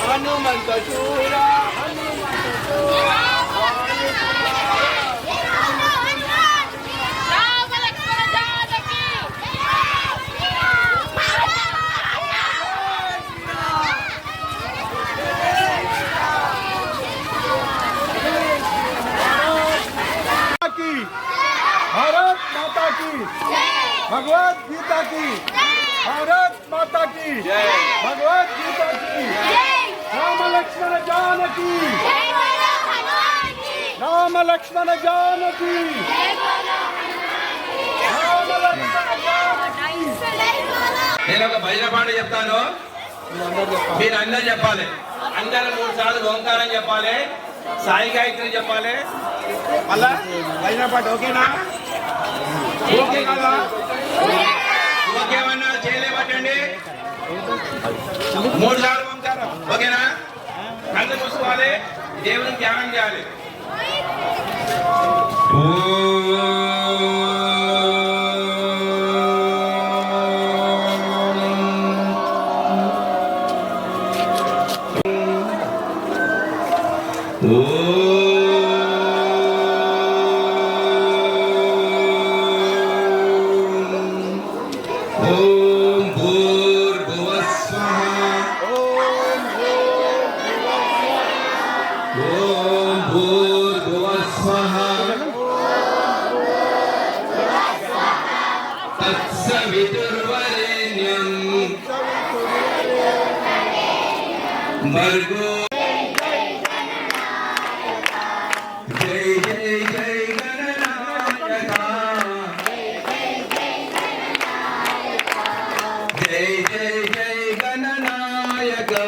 హనుమంత శూర भारत माता की भगवत गीता की भारत माता की भगवत गीता की राम लक्ष्मण जानकी राम लक्ष्मण जानकी राम लक्ष्मण जानकी నేను ఒక భజన పాట చెప్తాను మీరు అందరూ చెప్పాలి అందరూ 3 సార్లు ఓంకారం చెప్పాలి సాయి గాయత్రి చెప్పాలి మళ్ళా భజన పాట ఓకేనా ఓకే కదా ఓకేమన్నా చేయలేబట్టండి 3 సార్లు ఓంకారం ఓకేనా కళ్ళు మూసుకోవాలి దేవుని ధ్యానం చేయాలి भर्गो जय जय जय गणनायका जय जय जय गणनायका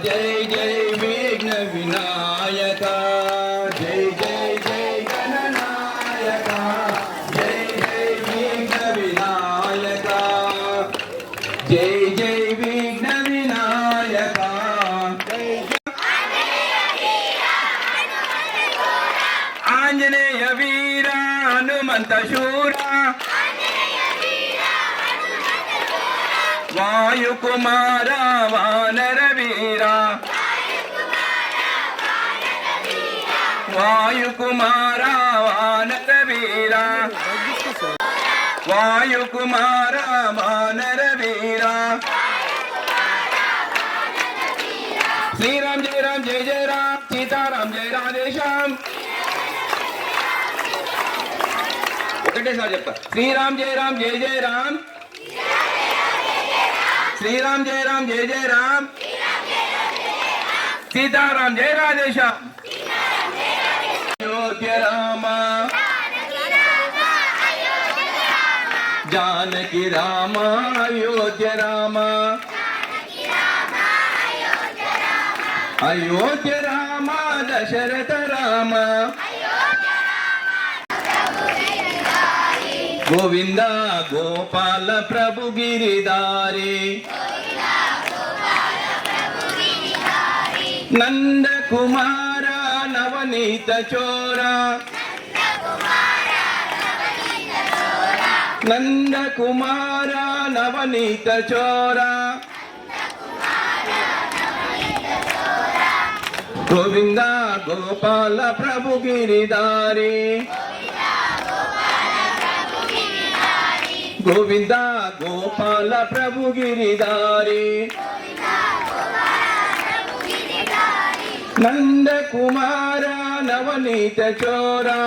जय जय विघ्न विनायका जय जय जय गणनायका जय जय विघ्न विनायका जय जय विघ्न विनायका आंजनेय वीरा हनुमंत शूरा वायु कुमारा वानर वीरा वायु कुमारा वानर वीरा वायु कुमारा वानर वीरा श्री राम जय राम सीताराम जय राधेश्याम ఒకటే సార్ చెప్తా శ్రీరామ్ జయ రామ్ జయ జయ రామ్ శ్రీరామ్ జయ రామ్ జయ జయ రామ్ సీతారాం జయ రాధేశ్యాం అయోధ్య రామ జానకి రామ అయోధ్య రామ అయోధ్య రామ దశరథ రామ गोविंदा गोपाल प्रभु गिरिधारी नंद कुमार नवनीत चोरा नंद कुमार नवनीत चोरा गोविंदा गोपाल प्रभु गिरिधारी गोविंदा गोपाल प्रभु गिरिधारी नंद कुमार नवनीत चोरा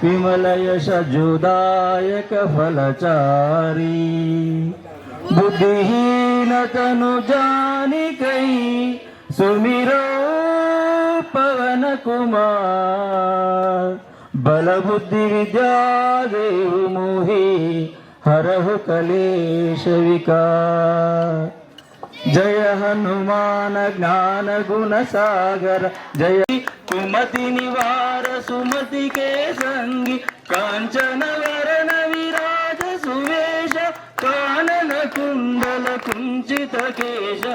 विमल यश जुदायक फलचारी बुद्धिहीन तनु जानिकै सुमिरो पवन कुमार बल बुद्धि विद्या देव मोहि हरहु कलेश विकार जय हनुमान ज्ञान गुण सागर जय कुमति निवार सुमति के संगी कांचन वरण विराज सुवेश कानन कुंडल कुंचित केश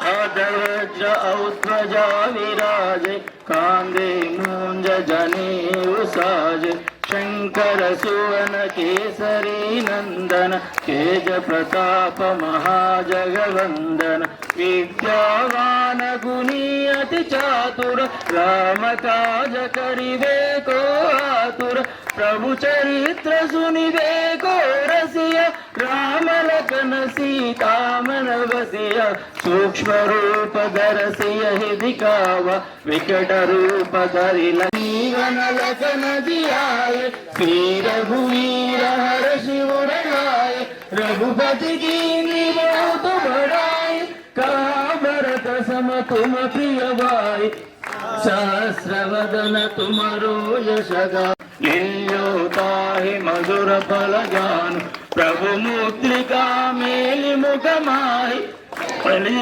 आदवज्र औध्वजा विराजे कांदे मूंज जनेऊ साजे शंकर सुवन केसरी नंदन तेज प्रताप महाजगवंदन विद्यावान गुणी अति चातुर राम काज करिबे को आतुर प्रभु चरित्र सुनिबे को रसिया राम लखन सीता मन बसिया सूक्ष्म रूप धरसिया ही दिखावा विकट रूप धरि जीवन लखन जियाए श्री रघुवीर हर शिव रघाए रघुपति की बहुत बढ़ाए कहा भरत सम तुम प्रिय भाई सहस्र वदन तुम यश गा ताहि मधुर फल जान प्रभु मुद्रिका मेलि मुख माहि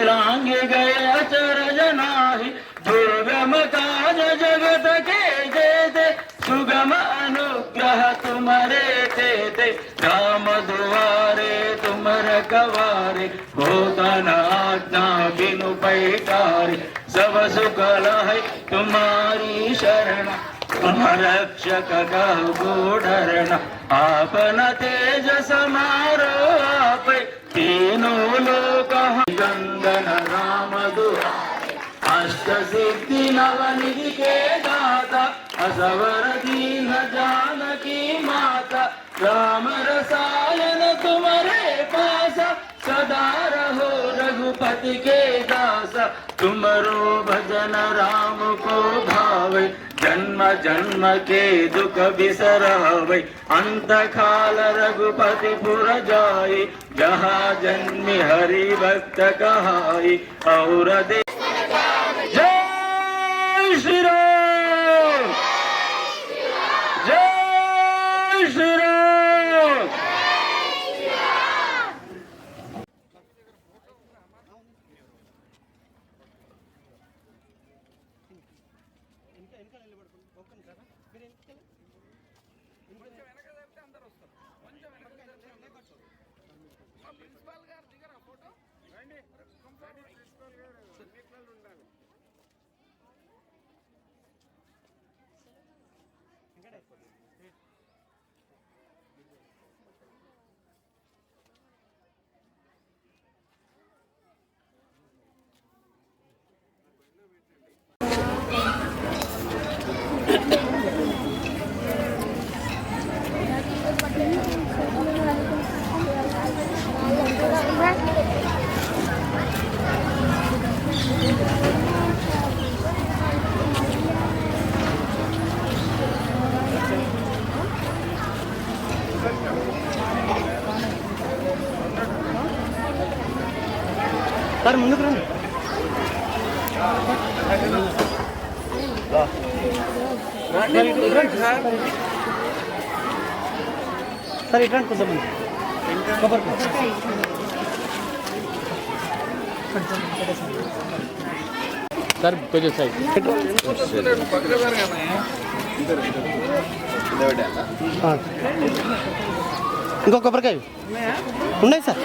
लांगे गए अचरज नाही दुर्गम काज जगत के जेते सुगम अनुग्रह तुम्हारे तेते राम दुआरे तुम रखवारे होता न आज्ञा बिनु पैठारे सब सुख लहै तुम्हारी शरण तुम रक्षक कहो डरन आपन तेज समारो आप तीनों लोक गंदन राम दुआरे अष्ट सिद्धि नवनिधि के दाता असवर दीन जानकी माता राम रसायन तुम्हारे पासा सदा रहो रघुपति के दासा तुमरो भजन राम को भावे जन्म जन्म के दुख बिसरावे अंत काल रघुपति पुर जाए जहाँ जन्मि हरि भक्त कहाई और दे जय श्री राम जय श्री राम సార్ ముందుకు రండి సార్ ఇటు రండి కొంచెం సార్ కొంచెం సైడ్ ఇంకో కొబ్బరికాయ ఉన్నాయి సార్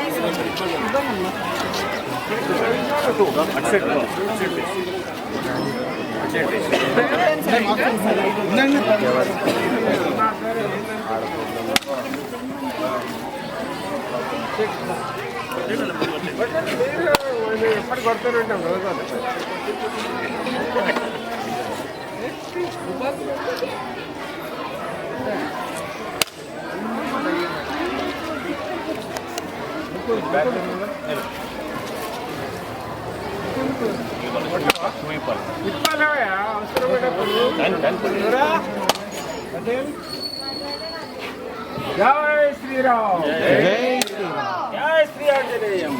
ఎప్పటి కొడుతూనే ఉంటాం రోజు ఇప్పాలవయ్యా అవసరమైనప్పుడు జై శ్రీరామ్ జై శ్రీ ఆంజనేయం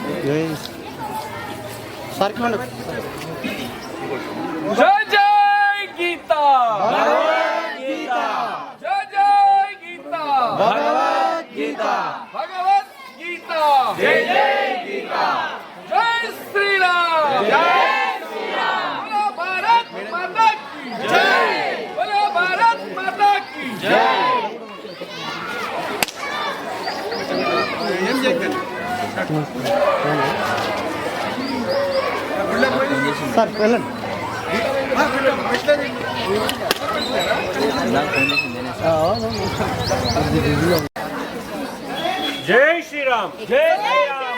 జై జై గీతా భగవద్గీత జై జై గీతా భగవద్గీత భగవద్గీత జై జై గీతా జై సార్ వెళ్ళండి. జై శ్రీరామ్ జై శ్రీరామ్.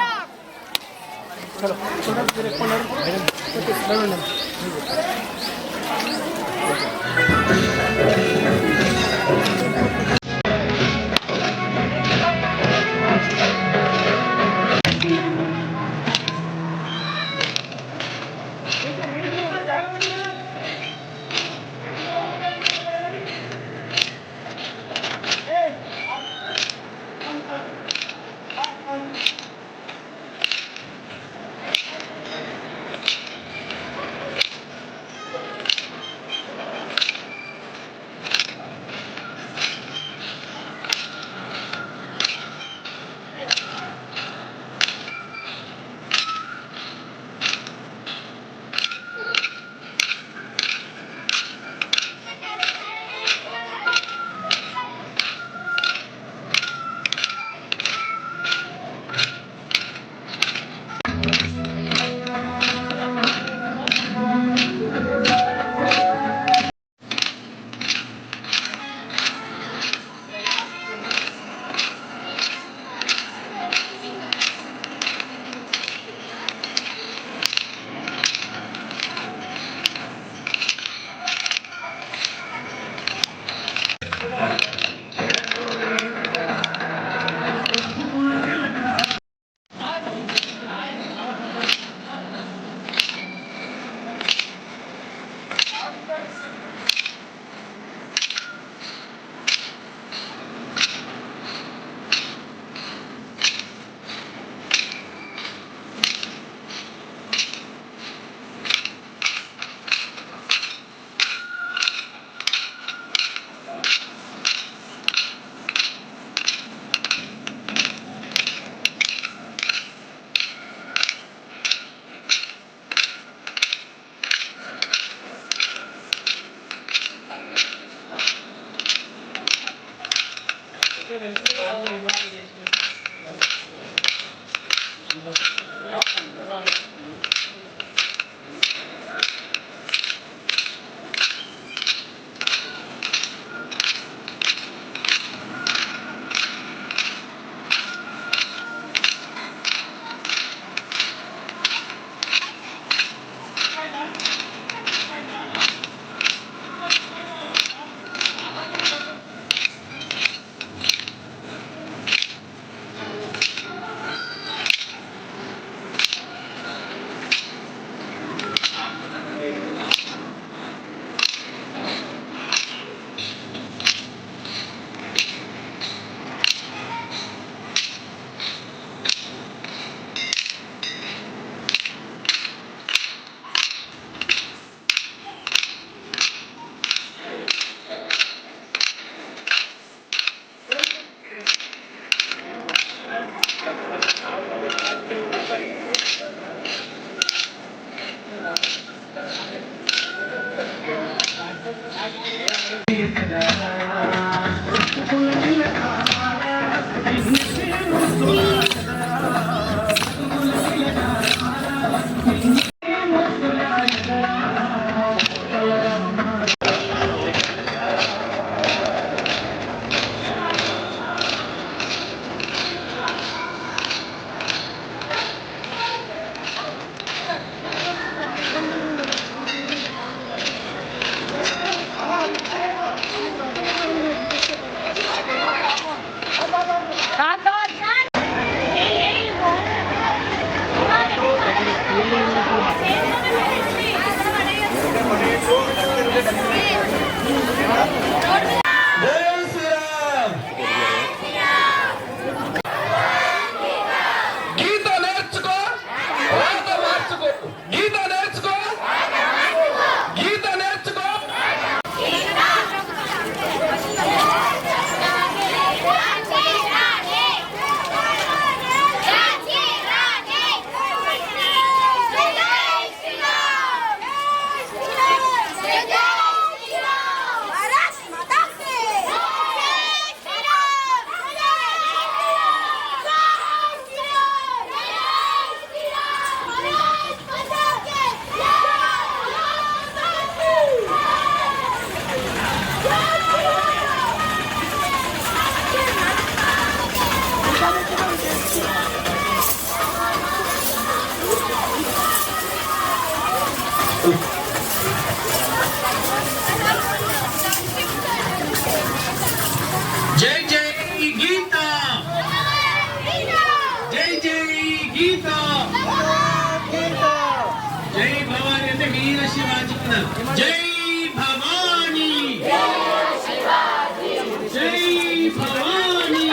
జై భవానీ జై భవానీ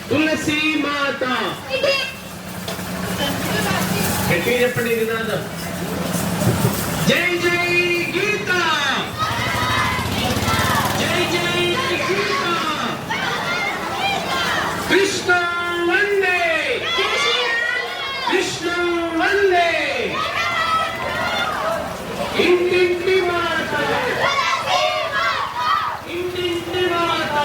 తులసి మాత గట్టి చెప్పండి నినాదం జై జై గీత జై జై గీత కృష్ణ వందే కృష్ణ వందే ఇంటింటి మాట ఇంటింటి మాట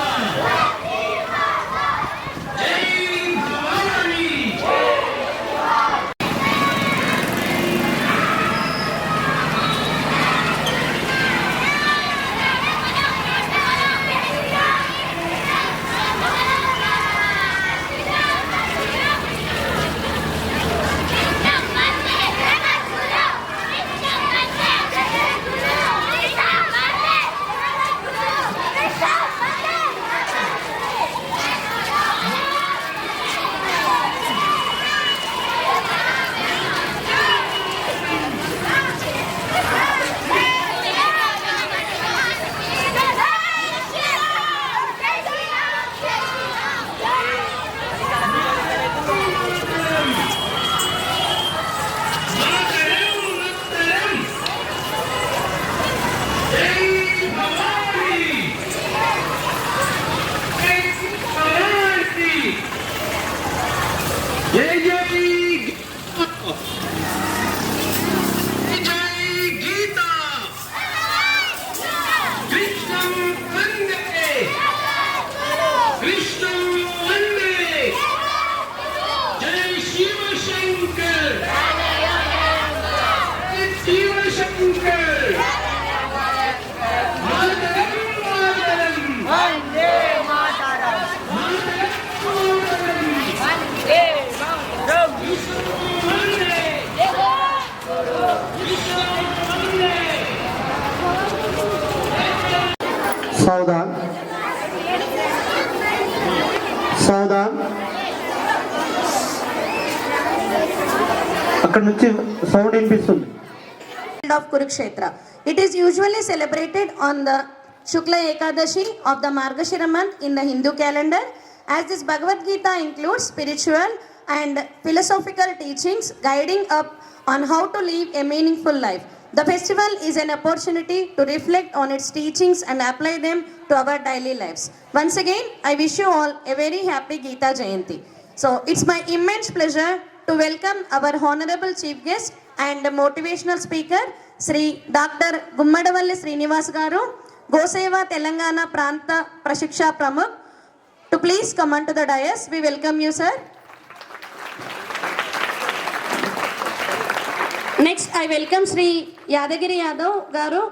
సావధాన్ సావధాన్ అక్కడ నుంచి సౌండ్ వినిపిస్తుంది. Of Kurukshetra. It is usually celebrated on the Shukla Ekadashi of the Margashira month in the Hindu calendar, as this Bhagavad Gita includes spiritual and philosophical teachings guiding up on how to live a meaningful life. The festival is an opportunity to reflect on its teachings and apply them to our daily lives. Once again, I wish you all a very happy Gita Jayanti. So it's my immense pleasure to welcome our honorable chief guest and motivational speaker, Sri Dr. Gummadavalli Srinivas Garu, Goseva Telangana Pranta Prashiksha Pramukh, to please come onto the dais. We welcome you, sir. Next, I welcome Sri Yadagiri Yadav Garu.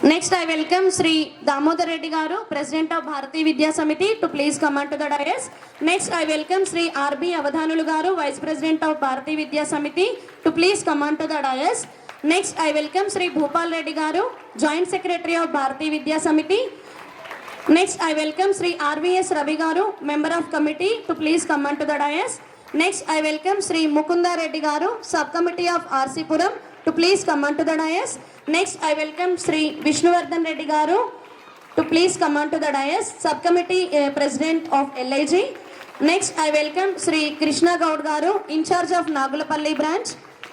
Next, I welcome Sri Damodar Reddy Garu, President of Bharati Vidya Samiti, to please come onto the dais. Next, I welcome Sri R.B. Avadhanulu Garu, Vice President of Bharati Vidya Samiti, to please come onto the dais. Next, I welcome Sri Bhupal Reddy Garu, Joint Secretary of Bharati Vidya Samiti. Next, I welcome Sri R.V.S. Ravi Garu, Member of Committee, to please come onto the dais. Next, I welcome Sri Mukunda Reddy Garu, Subcommittee of R.C. Puram, to please come onto the dais. Next, I welcome Sri Vishnuvardhan Reddy Garu to please come on to the dais, Subcommittee President of LIG. Next, I welcome Sri Krishna Gaud Garu, in charge of Nagulapalli branch,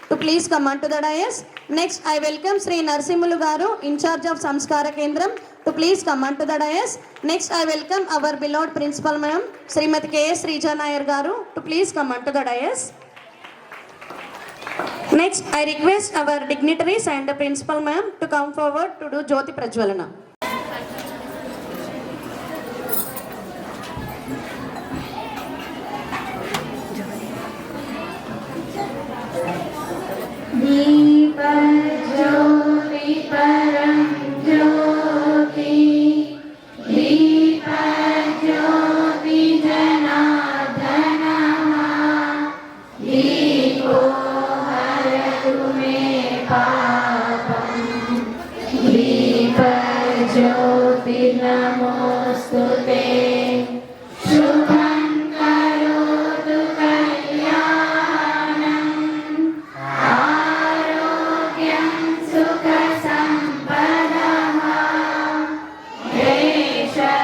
to please come on to the dais. Next, I welcome Sri Narsimulu Garu, in charge of Samskara Kendram, to please come on to the dais. Next, I welcome our beloved Principal Ma'am, Srimati K.S. Reeja Nair Garu, to please come on to the dais. Next, I request our dignitaries and the Principal Ma'am to come forward to do Jyoti Prajwalana. Deepjyoti परं ज्योति दीपज्योति जनार्दनः दीपो हरतु मे पापं दीपज्योतिर्नमोऽस्तु ते शुभं करोतु कल्याणम् आरोग्यं सुखसम्पदः देशबुद्धिविनाशाय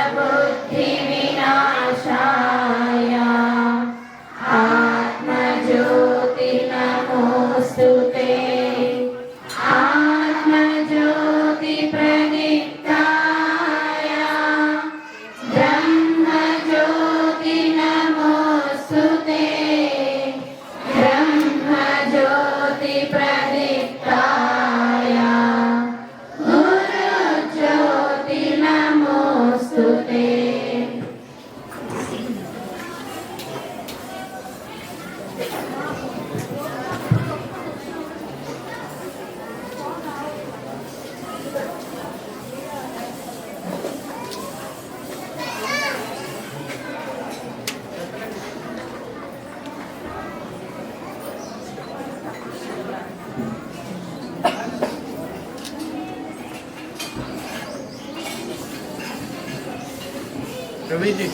आत्मज्योतिर्नमोऽस्तु ते आत्मज्योतिप्रदीप्ताय ब्रह्मज्योतिर्नमोऽस्तु ते ब्रह्मज्योतिप्रदीप्ताय गुरुज्योतिर्नमोऽस्तु ते। प्रवीण जी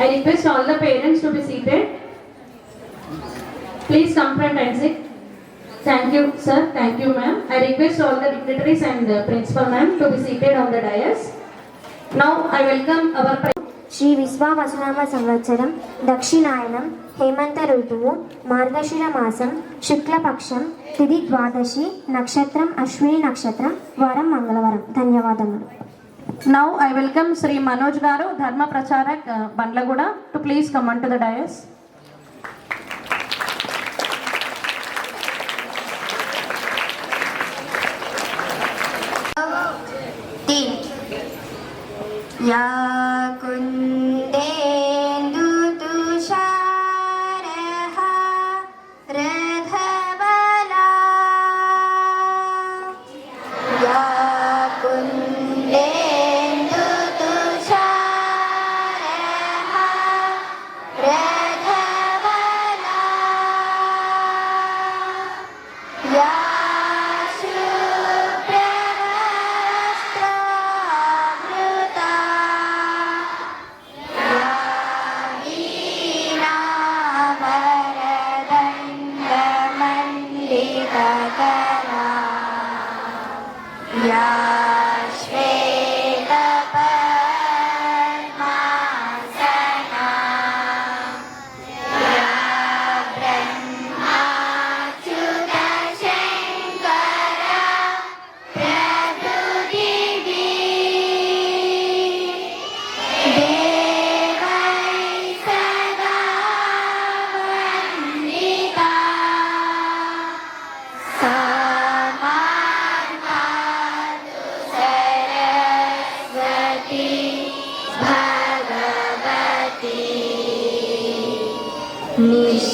I request all the parents to be seated. Please come front and sit. Thank you, sir. Thank you, ma'am. I request all the dignitaries and the principal ma'am to be seated on the dais. Now I welcome our Shri విశ్వావసునామ సంవత్సరం దక్షిణాయనం హేమంత ఋతువు మార్గశిర మాసం శుక్లపక్షం తిథి ద్వాదశి నక్షత్రం అశ్విని నక్షత్రం వారం మంగళవారం. ధన్యవాదములు. Now I welcome Sri Manoj Garu, Dharma Pracharak, Bandlaguda, to please come on to the dais. या कुन्देन्दु तुषारः रथबला या कुन्देन्दु तुषारः रथबला या निःशेषजाड्यापः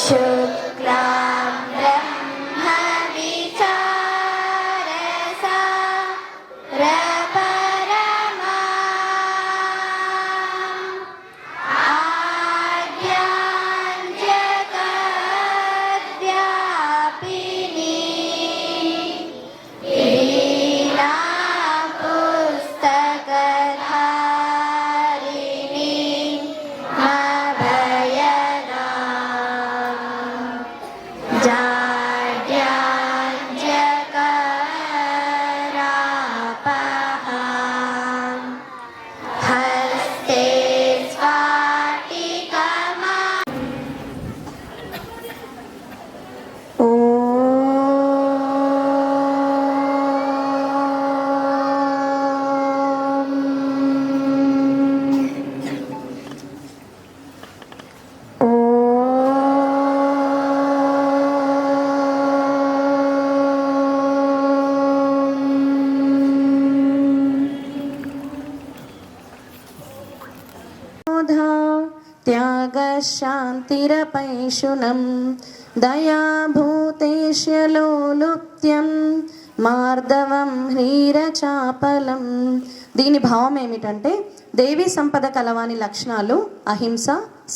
शुक्लां ब्रह्मविचारसा रपरमाम् आद्याञ्जगद्व्यापिनी लीला पुस्तकधारिणी अभयदाम् जाड्याञ्जकरापहाम् हस्ते स्वाटिकमा त्यागशान्तिरपैशुनं దయాభూతేష్యలోలుప్త్యం మార్దవం హ్రీరచాపలం. దీని భావం ఏమిటంటే దేవి సంపద కలవాని లక్షణాలు అహింస,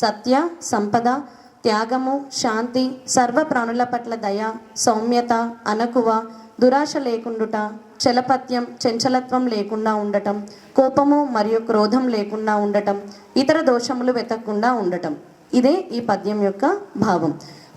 సత్య, సంపద, త్యాగము, శాంతి, సర్వ ప్రాణుల పట్ల దయ, సౌమ్యత, అణకువ, దురాశ లేకుండుట, చలపత్యం, చంచలత్వం లేకుండా ఉండటం, కోపము మరియు క్రోధం లేకుండా ఉండటం, ఇతర దోషములు వెతకకుండా ఉండటం. ఇదే ఈ పద్యం యొక్క భావం.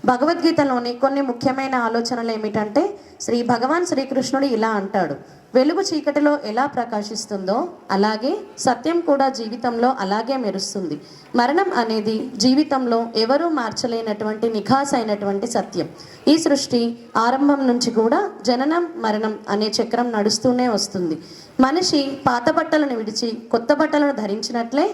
భగవద్గీతలోని కొన్ని ముఖ్యమైన ఆలోచనలు ఏమిటంటే శ్రీ భగవాన్ శ్రీకృష్ణుడు ఇలా అంటాడు, వెలుగు చీకటిలో ఎలా ప్రకాశిస్తుందో అలాగే సత్యం కూడా జీవితంలో అలాగే మెరుస్తుంది. మరణం అనేది జీవితంలో ఎవరూ మార్చలేనటువంటి నిఖాసైనటువంటి సత్యం. ఈ సృష్టి ఆరంభం నుంచి కూడా జననం మరణం అనే చక్రం నడుస్తూనే వస్తుంది. మనిషి పాత బట్టలను విడిచి కొత్త బట్టలను ధరించినట్లే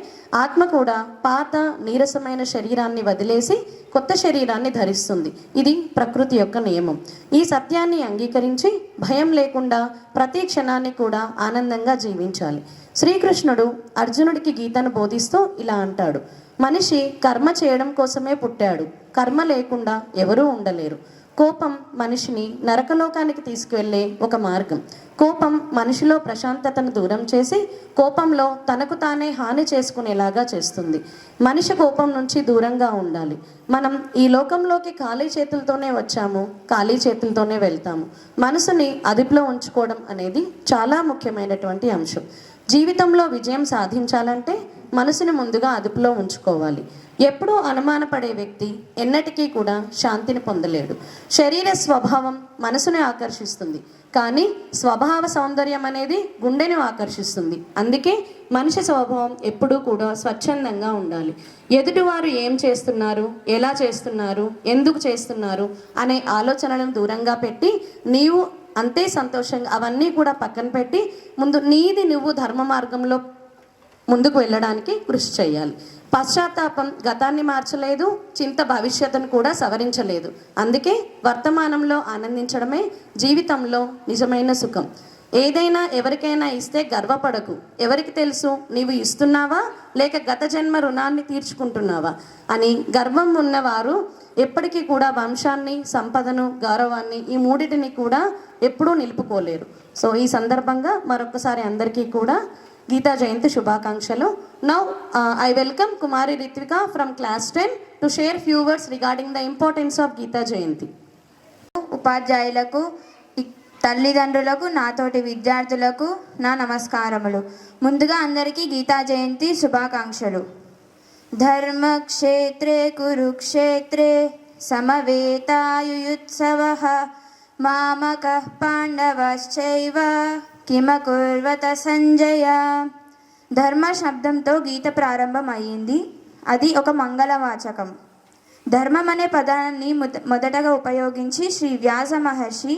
ఆత్మ కూడా పాత నీరసమైన శరీరాన్ని వదిలేసి కొత్త శరీరాన్ని ధరిస్తుంది. ఇది ప్రకృతి యొక్క నియమం. ఈ సత్యాన్ని అంగీకరించి భయం లేకుండా ప్రతి క్షణాన్ని కూడా ఆనందంగా జీవించాలి. శ్రీకృష్ణుడు అర్జునుడికి గీతను బోధిస్తూ ఇలా అంటాడు, మనిషి కర్మ చేయడం కోసమే పుట్టాడు, కర్మ లేకుండా ఎవరూ ఉండలేరు. కోపం మనిషిని నరకలోకానికి తీసుకువెళ్ళే ఒక మార్గం. కోపం మనిషిలో ప్రశాంతతను దూరం చేసి కోపంలో తనకు తానే హాని చేసుకునేలాగా చేస్తుంది. మనిషి కోపం నుంచి దూరంగా ఉండాలి. మనం ఈ లోకంలోకి ఖాళీ చేతులతోనే వచ్చాము, ఖాళీ చేతులతోనే వెళ్తాము. మనసుని అదుపులో ఉంచుకోవడం అనేది చాలా ముఖ్యమైనటువంటి అంశం. జీవితంలో విజయం సాధించాలంటే మనసుని ముందుగా అదుపులో ఉంచుకోవాలి. ఎప్పుడూ అనుమానపడే వ్యక్తి ఎన్నటికీ కూడా శాంతిని పొందలేడు. శరీర స్వభావం మనసుని ఆకర్షిస్తుంది, కానీ స్వభావ సౌందర్యం అనేది గుండెని ఆకర్షిస్తుంది. అందుకే మనిషి స్వభావం ఎప్పుడూ కూడా స్వచ్ఛందంగా ఉండాలి. ఎదుటివారు ఏం చేస్తున్నారు, ఎలా చేస్తున్నారు, ఎందుకు చేస్తున్నారు అనే ఆలోచనలను దూరంగా పెట్టి నీవు అంతే సంతోషంగా అవన్నీ కూడా పక్కన పెట్టి ముందు నీది నువ్వు ధర్మ మార్గంలో ముందుకు వెళ్ళడానికి కృషి చేయాలి. పశ్చాత్తాపం గతాన్ని మార్చలేదు, చింత భవిష్యత్తును కూడా సవరించలేదు. అందుకే వర్తమానంలో ఆనందించడమే జీవితంలో నిజమైన సుఖం. ఏదైనా ఎవరికైనా ఇస్తే గర్వపడకు. ఎవరికి తెలుసు నీవు ఇస్తున్నావా లేక గత జన్మ రుణాన్ని తీర్చుకుంటున్నావా అని. గర్వం ఉన్నవారు ఎప్పటికీ కూడా వంశాన్ని, సంపదను, గౌరవాన్ని ఈ మూడిటిని కూడా ఎప్పుడూ నిలుపుకోలేరు. సో ఈ సందర్భంగా మరొకసారి అందరికీ కూడా గీతా జయంతి శుభాకాంక్షలు. Now I welcome Kumari Ritvika from class 10 to share few words regarding the importance of Gita Jayanti. ఉపాధ్యాయులకు, తల్లిదండ్రులకు, నాతోటి విద్యార్థులకు నా నమస్కారములు. ముందుగా అందరికీ గీతా జయంతి శుభాకాంక్షలు. ధర్మక్షేత్రే కురుక్షేత్రే సమవేతాయుయుత్సవః మామకః పాండవశ్చైవ కిమకుర్వత సంజయ. ధర్మ శబ్దంతో గీత ప్రారంభం అయ్యింది. అది ఒక మంగళవాచకం. ధర్మం అనే పదాన్ని మొదటగా ఉపయోగించి శ్రీ వ్యాస మహర్షి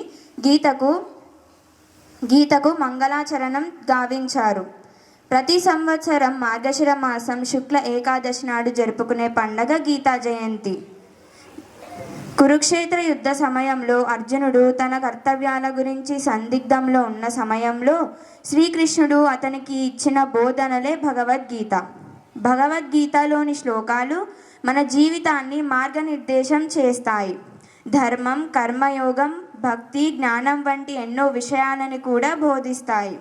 గీతకు మంగళాచరణం గావించారు. ప్రతి సంవత్సరం మార్గశిర మాసం శుక్ల ఏకాదశి నాడు జరుపుకునే పండగ గీతా జయంతి. కురుక్షేత్ర యుద్ధ సమయంలో అర్జునుడు తన కర్తవ్యాల గురించి సందిగ్ధంలో ఉన్న సమయంలో శ్రీకృష్ణుడు అతనికి ఇచ్చిన బోధనలే భగవద్గీత. భగవద్గీతలోని శ్లోకాలు మన జీవితాన్ని మార్గనిర్దేశం చేస్తాయి. ధర్మం, కర్మయోగం, భక్తి, జ్ఞానం వంటి ఎన్నో విషయాలను కూడా బోధిస్తాయి.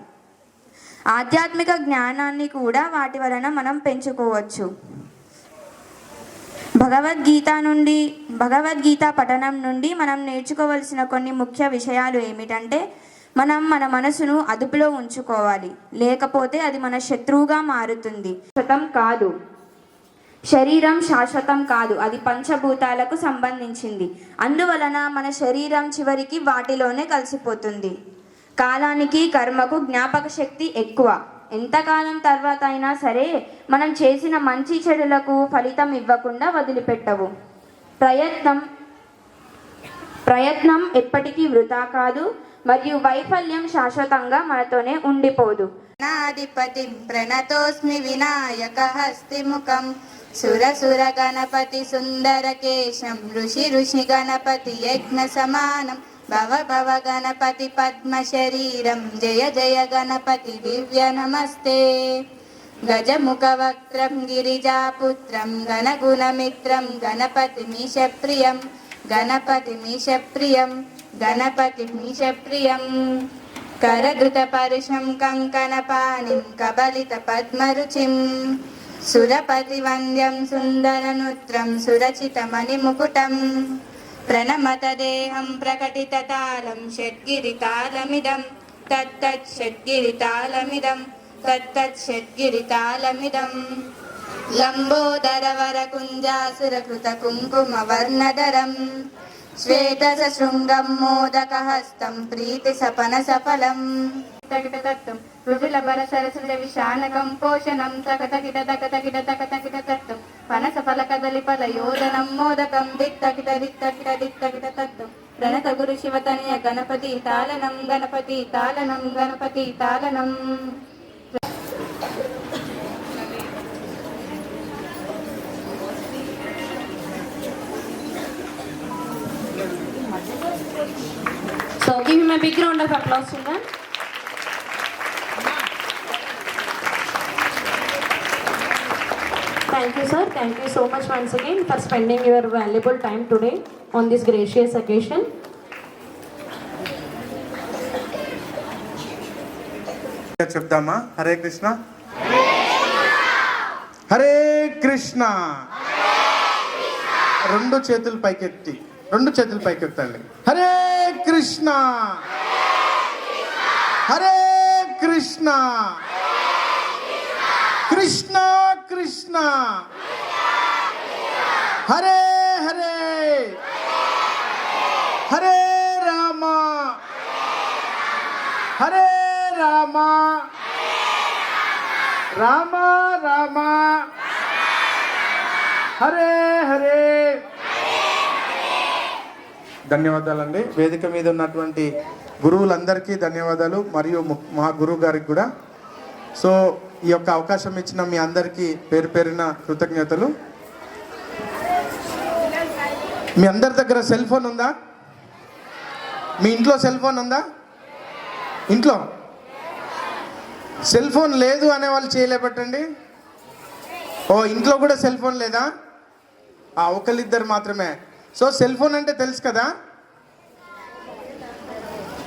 ఆధ్యాత్మిక జ్ఞానాన్ని కూడా వాటి వలన మనం పెంచుకోవచ్చు. భగవద్గీత పఠనం నుండి మనం నేర్చుకోవలసిన కొన్ని ముఖ్య విషయాలు ఏమిటంటే, మనం మన మనసును అదుపులో ఉంచుకోవాలి, లేకపోతే అది మన శత్రువుగా మారుతుంది. శరీరం శాశ్వతం కాదు, అది పంచభూతాలకు సంబంధించింది. అందువలన మన శరీరం చివరికి వాటిలోనే కలిసిపోతుంది. కాలానికి, కర్మకు జ్ఞాపక శక్తి ఎక్కువ. ఎంతకాలం తర్వాత అయినా సరే మనం చేసిన మంచి చెడులకు ఫలితం ఇవ్వకుండా వదిలిపెట్టవు. ప్రయత్నం ఎప్పటికీ వృధా కాదు, మరియు వైఫల్యం శాశ్వతంగా మనతోనే ఉండిపోదు. నాధిపతిం ప్రణతోస్మి వినాయక హస్తిముఖం సురసుర గణపతి సుందరకేశం ఋషి గణపతి యజ్ఞ సమానం భవ భవ గణపతి పద్మ శరీరం జయ జయ గణపతి దివ్య నమస్తే. గజముఖ వక్త్రం గిరిజాపుత్రం గణగుణమిత్రం గణపతిమీశ ప్రియం గణపతిమీశ ప్రియం కరధృత పరుషం కంకణపాణిం కబలిత పద్మరుచిం సురపతి వంద్యం సుందరనుత్రం సురచిత మణిముకుటం ప్రణమత దేహం ప్రకటిత తాళం షడ్గిరితాళమిదం తత్తత్ షడ్గిరితాళమిదం లంబోదర వరకుంజాసురకృత కుంకుమ వర్ణధరం శ్వేతస శృంగం మోదకహస్తం ప్రీతి సపన సఫలం తగిటతత్వం రుజులబర సరసుల విశానకం పోషణం తకతకిటతకతకిటతకతకిటతత్వం పనస ఫలకదలి పదయోదనం మోదకం దిత్తకిటతత్వం ప్రణత గురు శివతనయ Ganapati తాళనం. So give him a big round of applause, children. Thank you, sir. Thank you so much once again for spending your valuable time today on this gracious occasion. చెప్తామా? హరే కృష్ణ హరే కృష్ణ. రెండు చేతులు పైకెత్తండి. హరే కృష్ణ హరే కృష్ణ కృష్ణ కృష్ణ హరే హరే హరే రామ హరే రామ రామ రామ హరే హరే. ధన్యవాదాలండి. వేదిక మీద ఉన్నటువంటి గురువులందరికీ ధన్యవాదాలు, మరియు మా గురువు గారికి కూడా. సో ఈ యొక్క అవకాశం ఇచ్చిన మీ అందరికీ పేరు పేరున కృతజ్ఞతలు. మీ అందరి దగ్గర సెల్ ఫోన్ ఉందా? మీ ఇంట్లో సెల్ ఫోన్ ఉందా? ఇంట్లో సెల్ ఫోన్ లేదు అనే వాళ్ళు చేయలేబట్టండి. ఓ, ఇంట్లో కూడా సెల్ ఫోన్ లేదా? ఒకళ్ళిద్దరు మాత్రమే. సో సెల్ ఫోన్ అంటే తెలుసు కదా.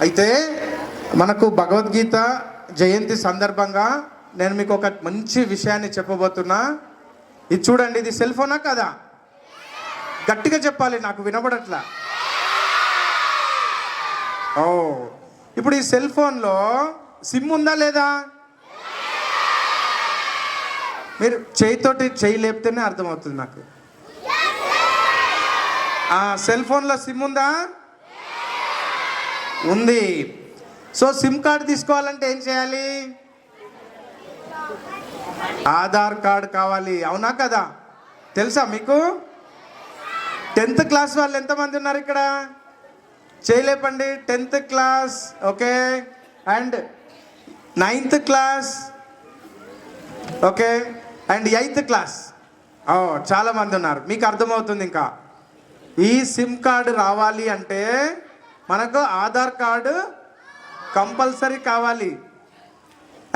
అయితే మనకు భగవద్గీత జయంతి సందర్భంగా నేను మీకు ఒక మంచి విషయాన్ని చెప్పబోతున్నా. ఇది చూడండి, ఇది సెల్ ఫోనా కదా? గట్టిగా చెప్పాలి, నాకు వినబడట్లా. ఓ, ఇప్పుడు ఈ సెల్ ఫోన్లో సిమ్ ఉందా లేదా? మీరు చేయి లేపితేనే అర్థమవుతుంది నాకు. సెల్ ఫోన్లో సిమ్ ఉందా? ఉంది. సో సిమ్ కార్డు తీసుకోవాలంటే ఏం చేయాలి? ఆధార్ కార్డు కావాలి, అవునా కదా? తెలుసా మీకు? 10th క్లాస్ వాళ్ళు ఎంతమంది ఉన్నారు ఇక్కడ? చేయలేపండి. 10th class, okay. And 9th class, okay. And 8th class, చాలామంది ఉన్నారు. మీకు అర్థమవుతుంది. ఇంకా ఈ సిమ్ కార్డు రావాలి అంటే మనకు ఆధార్ కార్డు కంపల్సరీ కావాలి.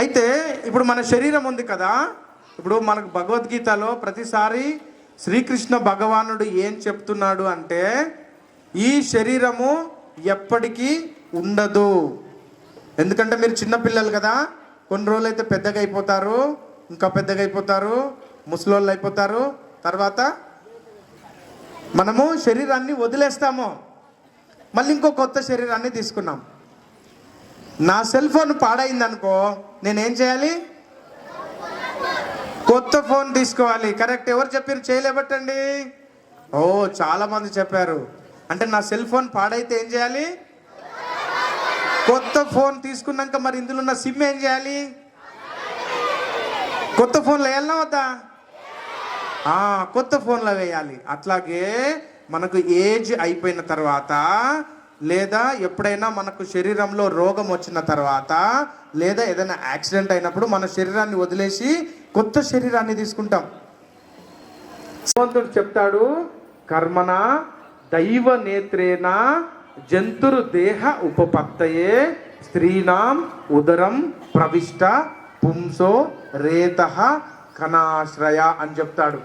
అయితే ఇప్పుడు మన శరీరం ఉంది కదా, ఇప్పుడు మనకు భగవద్గీతలో ప్రతిసారి శ్రీకృష్ణ భగవానుడు ఏం చెప్తున్నాడు అంటే ఈ శరీరము ఎప్పటికీ ఉండదు. ఎందుకంటే మీరు చిన్నపిల్లలు కదా, కొన్ని రోజులు అయితే పెద్దగా అయిపోతారు, ఇంకా పెద్దగా అయిపోతారు, ముసలోళ్ళు అయిపోతారు, తర్వాత మనము శరీరాన్ని వదిలేస్తాము, మళ్ళీ ఇంకో కొత్త శరీరాన్ని తీసుకున్నాం. నా సెల్ ఫోన్ పాడైందనుకో నేనేం చేయాలి? కొత్త ఫోన్ తీసుకోవాలి. కరెక్ట్. ఎవరు చెప్పారు? చేయలేబట్టండి. ఓ చాలా మంది చెప్పారు. అంటే నా సెల్ ఫోన్ పాడైతే ఏం చేయాలి? కొత్త ఫోన్ తీసుకున్నాక మరి ఇందులో ఉన్న సిమ్ ఏం చేయాలి? కొత్త ఫోన్లో వేయాలన్నా వద్దా? కొత్త ఫోన్లో వేయాలి. అట్లాగే మనకు ఏజ్ అయిపోయిన తర్వాత లేదా ఎప్పుడైనా మనకు శరీరంలో రోగం వచ్చిన తర్వాత లేదా ఏదైనా యాక్సిడెంట్ అయినప్పుడు మన శరీరాన్ని వదిలేసి కొత్త శరీరాన్ని తీసుకుంటాం. భగవంతుడు చెప్తాడు, కర్మణ దైవ నేత్రేణ జంతురు దేహ ఉపపత్తయే స్త్రీనాం ఉదరం ప్రవిష్ట పుంసో రేత కణాశ్రయ అని చెప్తాడు.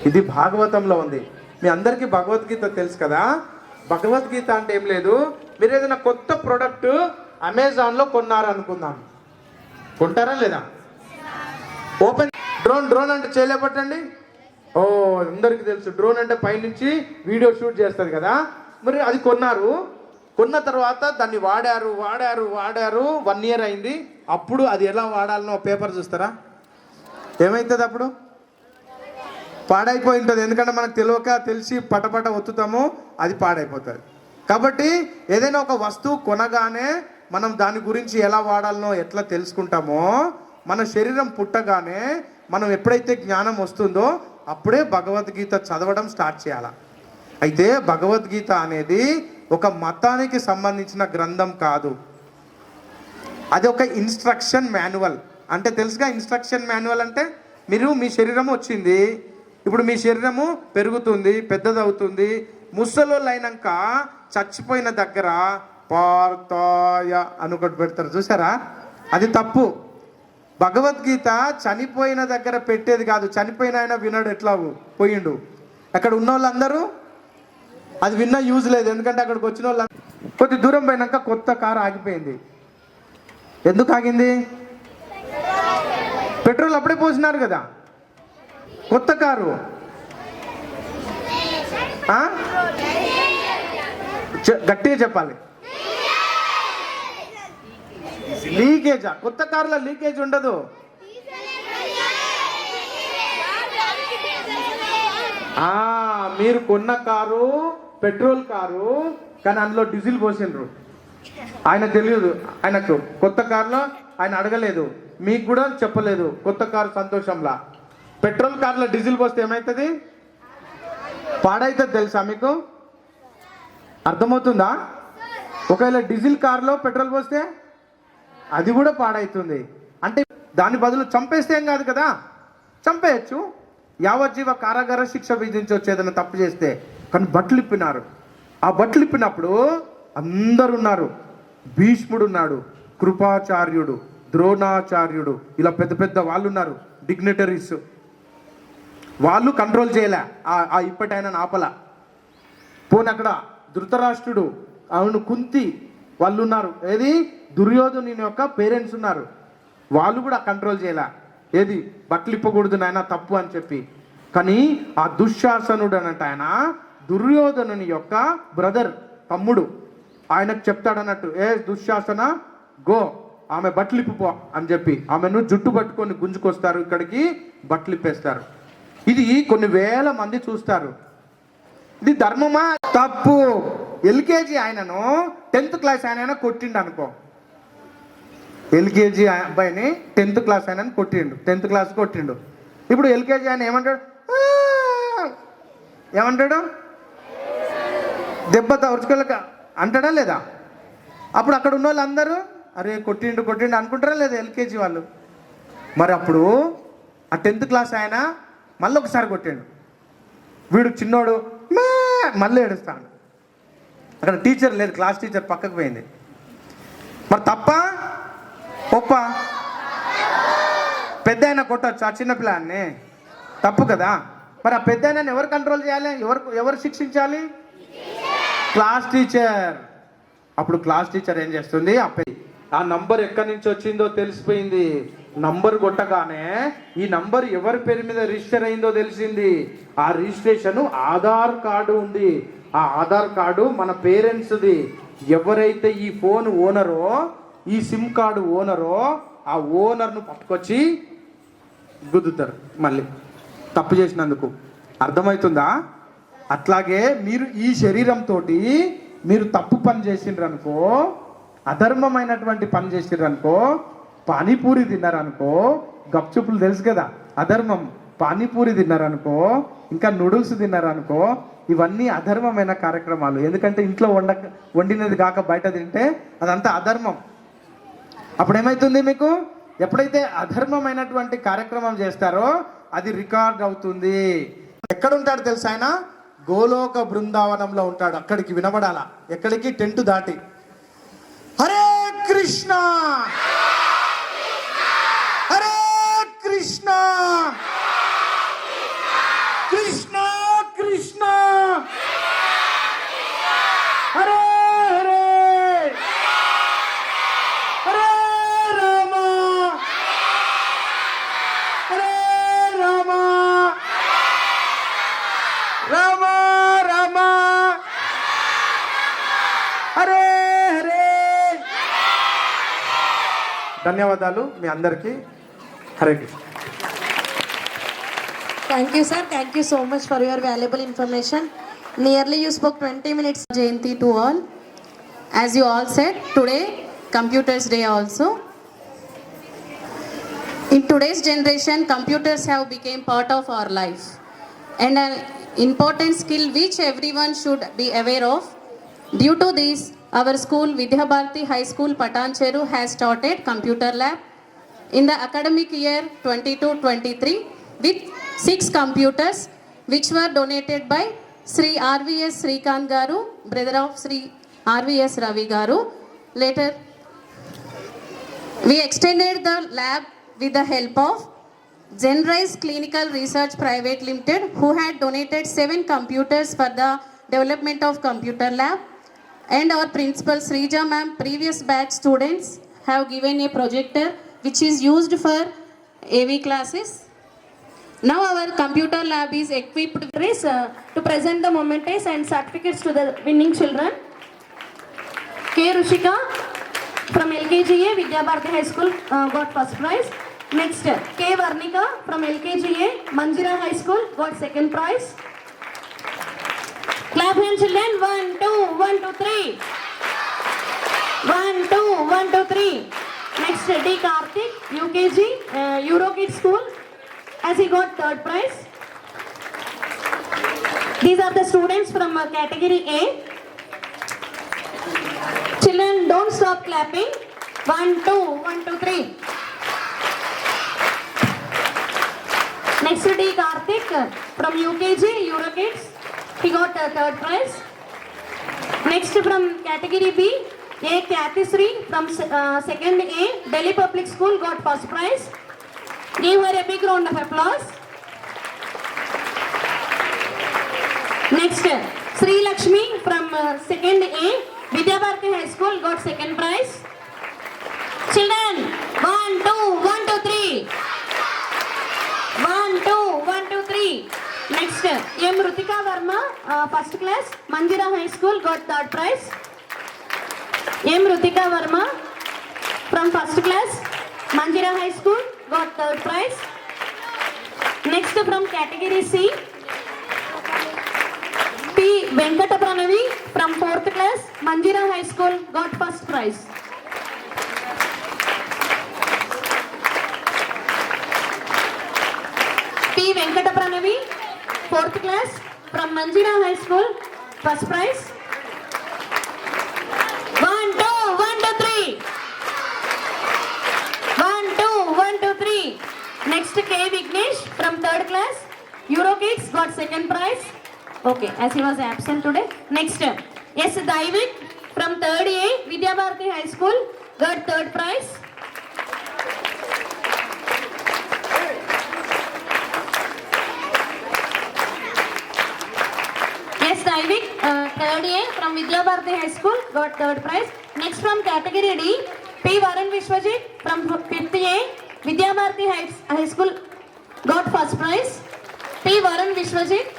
ఇది భాగవతంలో ఉంది. మీ అందరికీ భగవద్గీత తెలుసు కదా. భగవద్గీత అంటే ఏం లేదు, మీరు ఏదైనా కొత్త ప్రోడక్ట్ అమెజాన్లో కొన్నారనుకుందాం, కొంటారా లేదా? ఓపెన్ డ్రోన్ అంటే చేయలేపట్టండి. ఓ అందరికీ తెలుసు, డ్రోన్ అంటే పైనుంచి వీడియో షూట్ చేస్తుంది కదా. మరి అది కొన్నారు, కొన్న తర్వాత దాన్ని వాడారు 1 year అయింది. అప్పుడు అది ఎలా వాడాలనో పేపర్ చూస్తారా? ఏమవుతుంది? అప్పుడు పాడైపోయి ఉంటుంది. ఎందుకంటే మనకు తెలిసి పటపట ఒత్తుతాము, అది పాడైపోతుంది. కాబట్టి ఏదైనా ఒక వస్తువు కొనగానే మనం దాని గురించి ఎలా వాడాలనో ఎట్లా తెలుసుకుంటామో, మన శరీరం పుట్టగానే మనం ఎప్పుడైతే జ్ఞానం వస్తుందో అప్పుడే భగవద్గీత చదవడం స్టార్ట్ చేయాలి. అయితే భగవద్గీత అనేది ఒక మతానికి సంబంధించిన గ్రంథం కాదు, అది ఒక ఇన్స్ట్రక్షన్ మాన్యువల్. అంటే తెలుసుగా ఇన్స్ట్రక్షన్ మాన్యువల్ అంటే, మీరు మీ శరీరం వచ్చింది, ఇప్పుడు మీ శరీరము పెరుగుతుంది, పెద్దదవుతుంది, ముసలోళ్ళు అయినాక చచ్చిపోయిన దగ్గర పార్తాయ అని ఒకటి పెడతారు చూసారా? అది తప్పు. భగవద్గీత చనిపోయిన దగ్గర పెట్టేది కాదు. చనిపోయిన ఆయన విన్నాడు, ఎట్లా పోయిండు. అక్కడ ఉన్న వాళ్ళందరూ అది విన్నా యూజ్ లేదు. ఎందుకంటే అక్కడికి వచ్చిన వాళ్ళు కొద్ది దూరం పోయినాక కొత్త కారు ఆగిపోయింది. ఎందుకు ఆగింది? పెట్రోల్ అప్పుడే పోసినారు కదా. కొత్త కారు గట్టిగా చెప్పాలి. లీకేజా? కొత్త కారులో లీకేజ్ ఉండదు. మీరు కొన్న కారు పెట్రోల్ కారు, కానీ అందులో డీజిల్ పోసిండ్రు. ఆయన తెలియదు, ఆయనకు కొత్త కారులో ఆయన అడగలేదు, మీకు కూడా చెప్పలేదు. కొత్త కారు సంతోషంలా. పెట్రోల్ కార్లో డీజిల్ పోస్తే ఏమవుతుంది? పాడైతుంది. తెలుసా మీకు? అర్థమవుతుందా? ఒకవేళ డీజిల్ కార్లో పెట్రోల్ పోస్తే అది కూడా పాడవుతుంది. అంటే దాని బదులు చంపేస్తే ఏం కాదు కదా, చంపేయచ్చు. యావజ్జీవ కారాగార శిక్ష విధించవచ్చు ఏదైనా తప్పు చేస్తే. కానీ బట్టలు ఇప్పినారు. ఆ బట్టలు ఇప్పినప్పుడు అందరు ఉన్నారు. భీష్ముడు ఉన్నాడు, కృపాచార్యుడు, ద్రోణాచార్యుడు, ఇలా పెద్ద పెద్ద వాళ్ళు ఉన్నారు, డిగ్నిటరీస్. వాళ్ళు కంట్రోల్ చేయలే, ఆ ఇప్పటైనా ఆపల. పోనీ అక్కడ ధృతరాష్ట్రుడు, అవును కుంతి వాళ్ళు ఉన్నారు. ఏది? దుర్యోధను యొక్క పేరెంట్స్ ఉన్నారు, వాళ్ళు కూడా కంట్రోల్ చేయలే. ఏది? బట్టలు ఇప్పకూడదు నాయన, తప్పు అని చెప్పి. కానీ ఆ దుశ్శాసనుడు అన్నట్టు ఆయన దుర్యోధనుని యొక్క బ్రదర్, తమ్ముడు, ఆయనకు చెప్తాడన్నట్టు, ఏ దుశ్శాసన గో, ఆమె బట్టలు ఇప్పుపో అని చెప్పి ఆమెను జుట్టు పట్టుకొని గుంజుకొస్తారు, ఇక్కడికి బట్టలు ఇప్పేస్తారు. ఇది కొన్ని వేల మంది చూస్తారు. ఇది ధర్మమా? తప్పు. ఎల్కేజీ ఆయనను 10th క్లాస్ ఆయన కొట్టిండు అనుకో. ఎల్కేజీ అబ్బాయిని 10th క్లాస్ ఆయన కొట్టిండు, 10th క్లాస్ కొట్టిండు. ఇప్పుడు ఎల్కేజీ ఆయన ఏమంటాడు? దెబ్బ తరుచుకోలేక అంటాడా లేదా? అప్పుడు అక్కడ ఉన్న వాళ్ళందరూ అరే కొట్టిండు అనుకుంటారా లేదా ఎల్కేజీ వాళ్ళు? మరి అప్పుడు ఆ 10th క్లాస్ ఆయన మళ్ళీ ఒకసారి కొట్టిండు. వీడు చిన్నోడు మళ్ళీ ఏడుస్తాడు. అక్కడ టీచర్ లేదు, క్లాస్ టీచర్ పక్కకు పోయింది. మరి తప్ప ఒప్ప? పెద్ద అయినా కొట్టచ్చు ఆ చిన్న పిల్లాన్ని, తప్పు కదా. మరి ఆ పెద్ద అయినా ఎవరు కంట్రోల్ చేయాలి, ఎవరు శిక్షించాలి? Class teacher. అప్పుడు క్లాస్ టీచర్ ఏం చేస్తుంది, ఆ నంబర్ ఎక్కడి నుంచి వచ్చిందో తెలిసిపోయింది. నంబర్ కొట్టగానే ఈ నంబర్ ఎవరి పేరు మీద రిజిస్టర్ అయిందో తెలిసింది. ఆ రిజిస్ట్రేషన్ ఆధార్ కార్డు ఉంది. ఆ ఆధార్ కార్డు మన పేరెంట్స్ది. ఎవరైతే ఈ ఫోన్ ఓనరో, ఈ సిమ్ కార్డు ఓనరో, ఆ ఓనర్ను పట్టుకొచ్చి గుద్దుతారు మళ్ళీ తప్పు చేసినందుకు. అర్థమవుతుందా? అట్లాగే మీరు ఈ శరీరంతో మీరు తప్పు పని చేసిండ్రనుకో, అధర్మమైనటువంటి పని చేసిండ్రనుకో, పానీపూరి తిన్నారనుకో, గప్చుప్పులు తెలుసు కదా అధర్మం, పానీపూరి తిన్నారనుకో, ఇంకా నూడిల్స్ తిన్నారనుకో, ఇవన్నీ అధర్మమైన కార్యక్రమాలు. ఎందుకంటే ఇంట్లో వండినది కాక బయట తింటే అదంతా అధర్మం. అప్పుడు ఏమవుతుంది మీకు? ఎప్పుడైతే అధర్మమైనటువంటి కార్యక్రమం చేస్తారో అది రికార్డ్ అవుతుంది. ఎక్కడ ఉంటాడు తెలుసా ఆయన? గోలోక బృందావనంలో ఉంటాడు. అక్కడికి వినబడాలా. ఎక్కడికి? టెంట్ దాటి. హరే కృష్ణ హరే కృష్ణ కృష్ణ కృష్ణ హరే హరే హరే రామ హరే రామ రామ రామ హరే హరే. ధన్యవాదాలు మీ అందరికీ. Hare Krishna. Thank you, sir. Thank you so much for your valuable information. Nearly you spoke 20 minutes. Jayanti to all. As you all said, today Computers Day also. In today's generation, computers have become part of our life and an important skill which everyone should be aware of. Due to this, our school Vidya Bharati High School Patancheru has started computer lab in the academic year 22-23 with 6 computers which were donated by Sri RVS Srikant Garu, brother of Sri RVS Ravi Garu. Later, we extended the lab with the help of Zenrise Clinical Research Private Limited, who had donated 7 computers for the development of computer lab. And our principal Srija ma'am, previous batch students have given a projector which is used for AV classes. Now our computer lab is equipped with To present the mementos and certificates to the winning children. K. Rushika from LKGA Vidya Bharati High School got first prize. Next, K. Varnika from LKGA Manjira High School got second prize. Clap hands children. 1, 2, 1, 2, 3. 1, 2, 1, 2, 3. Next, D. Karthik, UKG, Eurokid School, as he got third prize. These are the students from category A. Children, don't stop clapping. 1, 2, 1, 2, 3. Next, D. Karthik from UKG, Eurokids, he got third prize. Next, from category B, A. Kathysri from second A, Delhi Public School got first prize. Give her a big round of applause. Next, Sri Lakshmi from second A, Vidya Bharati High School got second prize. Children, 1, 2, 1, 2, 3. 1, 2, 1, 2, 3. Next, M. Rutika Verma, first class, Manjira High School got third prize. M. Rutika Verma from first class, Manjira High School got third prize. Next, from category C, P. Venkata Pranavi from 4th class, Manjira High School got first prize. P. Venkata Pranavi, 4th class from Manjira High School, first prize. 1, 2, 1, 2, 3. 1, 2, 1, 2, 3. Next, K. Vignesh from 3rd class, Eurokids got second prize. Okay, as he was absent today. Next, yes, Daivik from 3rd A, Vidya Bharati High School, got 3rd prize. Yes, Daivik, 3rd A from Vidya Bharati High School, got 3rd prize. Next from category D, P. Varun Vishwajit from 5th A, Vidya Bharati High School, got 1st prize. P. Varun Vishwajit.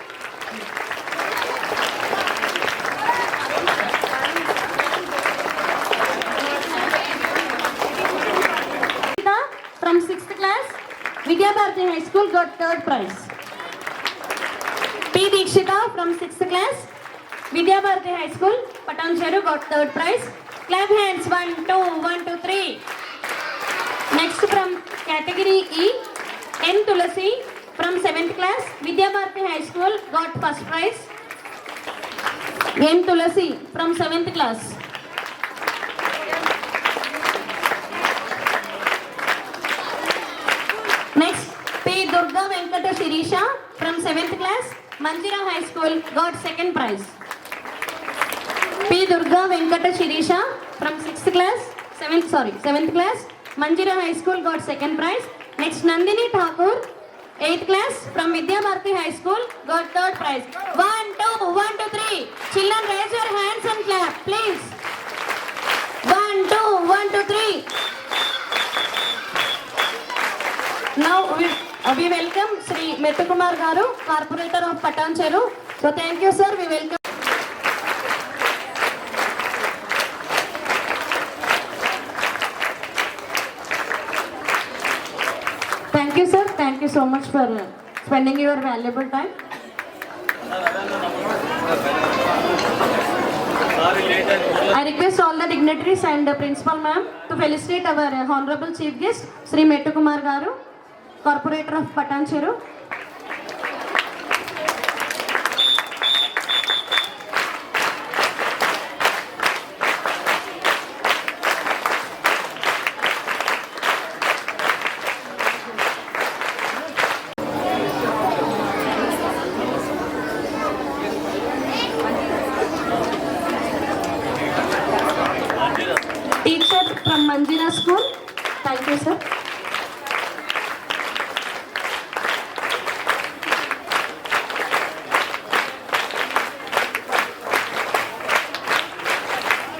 From 6th class, Vidya Bharati High School, got 3rd prize. P. Dikshita from 6th class, Vidya Bharati High School, Patancheru, got 3rd prize. Clap hands, 1, 2, 1, 2, 3. Next from category E, N. Tulasi from 7th class, Vidya Bharati High School, got 1st prize. N. Tulasi from 7th class. Next, P. Durga Venkata Shirisha from 7th class, Manjira High School, got 2nd prize. P. Durga Venkata Shirisha from 6th class, 7th class, Manjira High School, got 2nd prize. Next, Nandini Thakur, 8th class from Vidya Bharati High School, got 3rd prize. 1, 2, 1, 2, 3. Children, raise your hands and clap, please. 1, 2, 1, 2, 3. Now we welcome Sri Mettu Kumar Garu, Corporator of Patancheru. So thank you, sir. We welcome. Thank you, sir. Thank you so much for spending your valuable time. I request all the dignitaries and the principal ma'am to felicitate our honorable chief guest, Sri Mettu Kumar Garu, Corporator of Patancheru. Teacher from Manjira School, thank you, sir.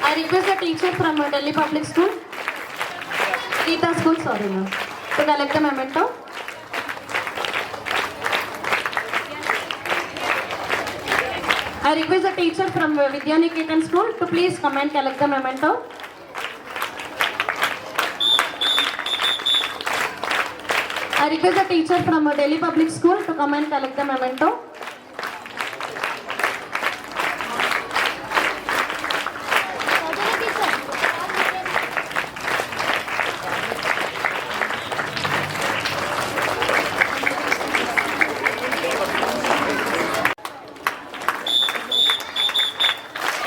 I request the teacher from Delhi Public School, Geeta School, sorry ma'am, to collect the memento. I request the teacher from Vidyaniketan School to please come and collect the memento. I request the teacher from Delhi Public School to come and collect the memento.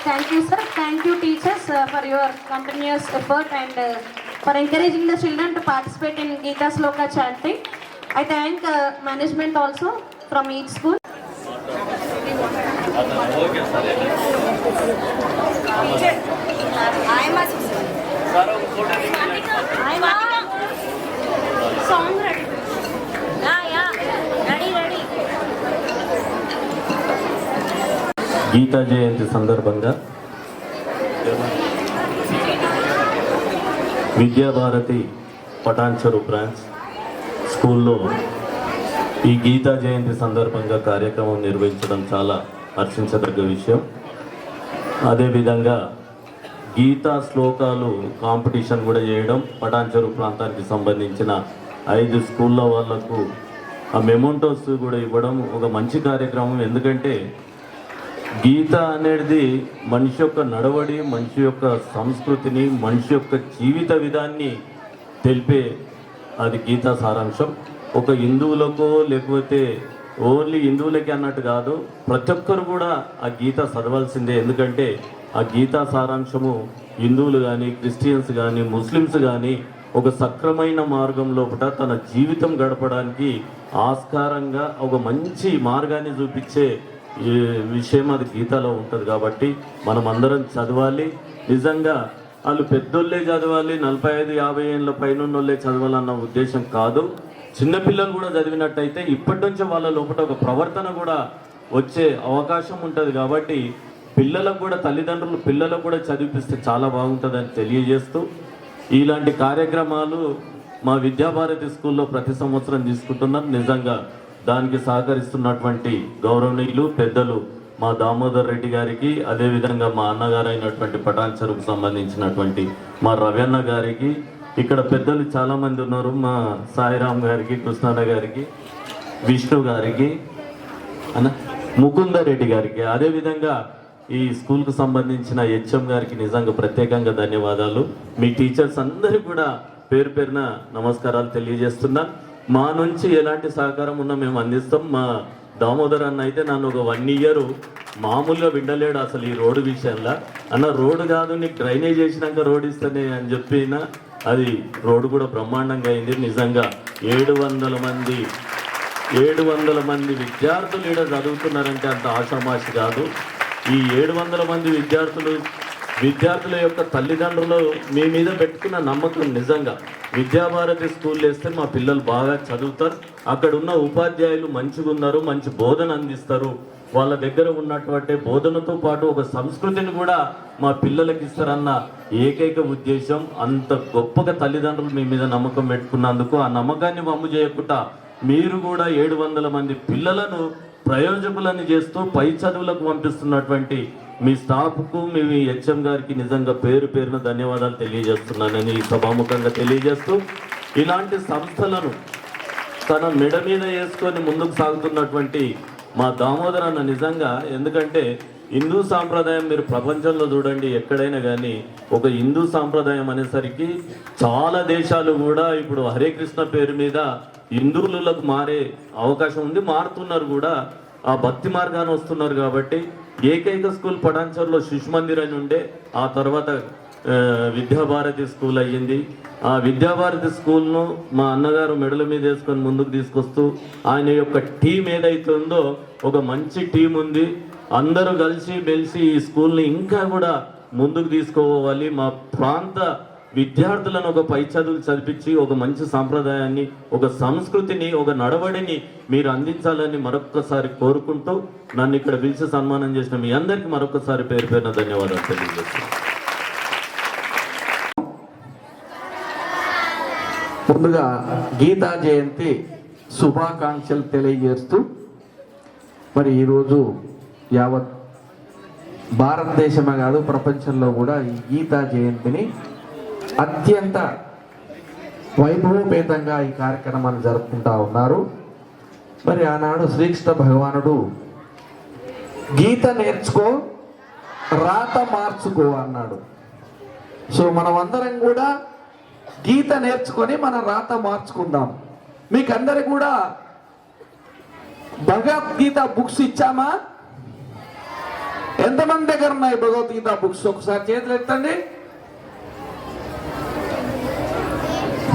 Thank you, sir. Thank you, teachers, for your continuous effort and for encouraging the children to participate in Geeta Sloka chanting. I thank management also from each school. Song ready. Ready. Gita జయంతి సందర్భంగా Vidya Bharati Patancheru branch స్కూల్లో ఈ గీతా జయంతి సందర్భంగా కార్యక్రమం నిర్వహించడం చాలా హర్షించదగ్గ విషయం. అదేవిధంగా గీతా శ్లోకాలు కాంపిటీషన్ కూడా చేయడం, పటాన్చెరు ప్రాంతానికి సంబంధించిన 5 స్కూళ్ళ వాళ్లకు ఆ మెమోంటోస్ కూడా ఇవ్వడం ఒక మంచి కార్యక్రమం. ఎందుకంటే గీత అనేది మనిషి యొక్క నడవడి, మనిషి యొక్క సంస్కృతిని, మనిషి యొక్క జీవిత విధాన్ని తెలిపే అది గీతా సారాంశం. ఒక హిందువులకో లేకపోతే ఓన్లీ హిందువులకి అన్నట్టు కాదు, ప్రతి ఒక్కరు కూడా ఆ గీత చదవాల్సిందే. ఎందుకంటే ఆ గీతా సారాంశము హిందువులు కానీ, క్రిస్టియన్స్ కానీ, ముస్లిమ్స్ కానీ ఒక సక్రమైన మార్గంలో తన జీవితం గడపడానికి ఆస్కారంగా ఒక మంచి మార్గాన్ని చూపించే ఈ విషయం అది గీతాలో ఉంటుంది కాబట్టి మనం అందరం చదవాలి. నిజంగా వాళ్ళు పెద్దోళ్ళే చదవాలి, 45-50 ఏళ్ళ పైన చదవాలన్న ఉద్దేశం కాదు. చిన్నపిల్లలు కూడా చదివినట్టయితే ఇప్పటి నుంచి వాళ్ళ లోపల ఒక ప్రవర్తన కూడా వచ్చే అవకాశం ఉంటుంది. కాబట్టి పిల్లలకు కూడా తల్లిదండ్రులు పిల్లలకు కూడా చదివిపిస్తే చాలా బాగుంటుందని తెలియజేస్తూ, ఇలాంటి కార్యక్రమాలు మా విద్యాభారతి స్కూల్లో ప్రతి సంవత్సరం తీసుకుంటున్నారు. నిజంగా దానికి సహకరిస్తున్నటువంటి గౌరవనీయులు పెద్దలు మా దామోదర్ రెడ్డి గారికి, అదేవిధంగా మా అన్నగారు అయినటువంటి పటాన్ చెరువుకు సంబంధించినటువంటి మా రవీణ గారికి, ఇక్కడ పెద్దలు చాలామంది ఉన్నారు, మా సాయిరామ్ గారికి, కృష్ణాన్న గారికి, విష్ణు గారికి, ముకుందరెడ్డి గారికి, అదేవిధంగా ఈ స్కూల్కు సంబంధించిన హెచ్ఎం గారికి నిజంగా ప్రత్యేకంగా ధన్యవాదాలు. మీ టీచర్స్ అందరికీ కూడా పేరు పేరున నమస్కారాలు తెలియజేస్తున్నాను. మా నుంచి ఎలాంటి సహకారం ఉన్నా మేము అందిస్తాం. మా దామోదర్ అన్న అయితే నన్ను ఒక 1 year మామూలుగా విండలేడు అసలు ఈ రోడ్డు విషయంలో. అన్న రోడ్డు కాదు, నీకు డ్రైనేజ్ చేసినాక రోడ్ ఇస్తానే అని చెప్పిన అది రోడ్డు కూడా బ్రహ్మాండంగా అయింది. నిజంగా 700 మంది విద్యార్థులు ఇక్కడ చదువుతున్నారంటే అంత ఆషామాషి కాదు. ఈ 700 మంది విద్యార్థుల యొక్క తల్లిదండ్రులు మీ మీద పెట్టుకున్న నమ్మకం నిజంగా విద్యాభారతి స్కూల్ వేస్తే మా పిల్లలు బాగా చదువుతారు, అక్కడ ఉన్న ఉపాధ్యాయులు మంచిగా ఉన్నారు, మంచి బోధన అందిస్తారు, వాళ్ళ దగ్గర ఉన్నటువంటి బోధనతో పాటు ఒక సంస్కృతిని కూడా మా పిల్లలకి ఇస్తారన్న ఏకైక ఉద్దేశం. అంత గొప్పగా తల్లిదండ్రులు మీ మీద నమ్మకం పెట్టుకున్నందుకు ఆ నమ్మకాన్ని వమ్ము చేయకుండా మీరు కూడా 700 మంది పిల్లలను ప్రయోజకులను చేస్తూ పై చదువులకు పంపిస్తున్నటువంటి మీ స్టాఫ్కు, మీ హెచ్ఎం గారికి నిజంగా పేరు పేరున ధన్యవాదాలు తెలియజేస్తున్నానని ఈ సభాముఖంగా తెలియజేస్తూ, ఇలాంటి సంస్థలను తన మెడ మీద వేసుకొని ముందుకు సాగుతున్నటువంటి మా దామోదర్ అన్న నిజంగా, ఎందుకంటే హిందూ సాంప్రదాయం మీరు ప్రపంచంలో చూడండి ఎక్కడైనా కానీ ఒక హిందూ సాంప్రదాయం అనేసరికి చాలా దేశాలు కూడా ఇప్పుడు హరే కృష్ణ పేరు మీద హిందువులకు మారే అవకాశం ఉంది, మారుతున్నారు కూడా, ఆ భక్తి మార్గాన్ని వస్తున్నారు. కాబట్టి ఏకైక స్కూల్ పటాన్చర్లో శిశు మందిర్ అని ఉండే, ఆ తర్వాత విద్యాభారతి స్కూల్ అయ్యింది. ఆ విద్యాభారతి స్కూల్ను మా అన్నగారు మెడల మీద వేసుకొని ముందుకు తీసుకొస్తూ ఆయన యొక్క టీం ఏదైతే ఉందో ఒక మంచి టీం ఉంది. అందరూ కలిసి మెలిసి ఈ స్కూల్ని ఇంకా కూడా ముందుకు తీసుకోవాలి. మా ప్రాంత విద్యార్థులను ఒక పై చదువులు చదివించి ఒక మంచి సాంప్రదాయాన్ని, ఒక సంస్కృతిని, ఒక నడవడిని మీరు అందించాలని మరొక్కసారి కోరుకుంటూ నన్ను ఇక్కడ పిలిచి సన్మానం చేసిన మీ అందరికీ మరొకసారి పేరు పేరున ధన్యవాదాలు తెలియజేస్తున్నాను. ముందుగా గీతా జయంతి శుభాకాంక్షలు తెలియజేస్తూ, మరి ఈరోజు యావత్ భారతదేశమే కాదు ప్రపంచంలో కూడా ఈ గీతా జయంతిని అత్యంత వైభవపేతంగా ఈ కార్యక్రమాన్ని జరుపుకుంటా ఉన్నారు. మరి ఆనాడు శ్రీకృష్ణ భగవానుడు గీత నేర్చుకో రాత మార్చుకో అన్నాడు. సో మనం అందరం కూడా గీత నేర్చుకొని మన రాత మార్చుకుందాం. మీకు అందరికి కూడా భగవద్గీత బుక్స్ ఇచ్చామా? ఎంతమంది దగ్గర ఉన్నాయి భగవద్గీత బుక్స్? ఒకసారి చేతులు ఎత్తండి.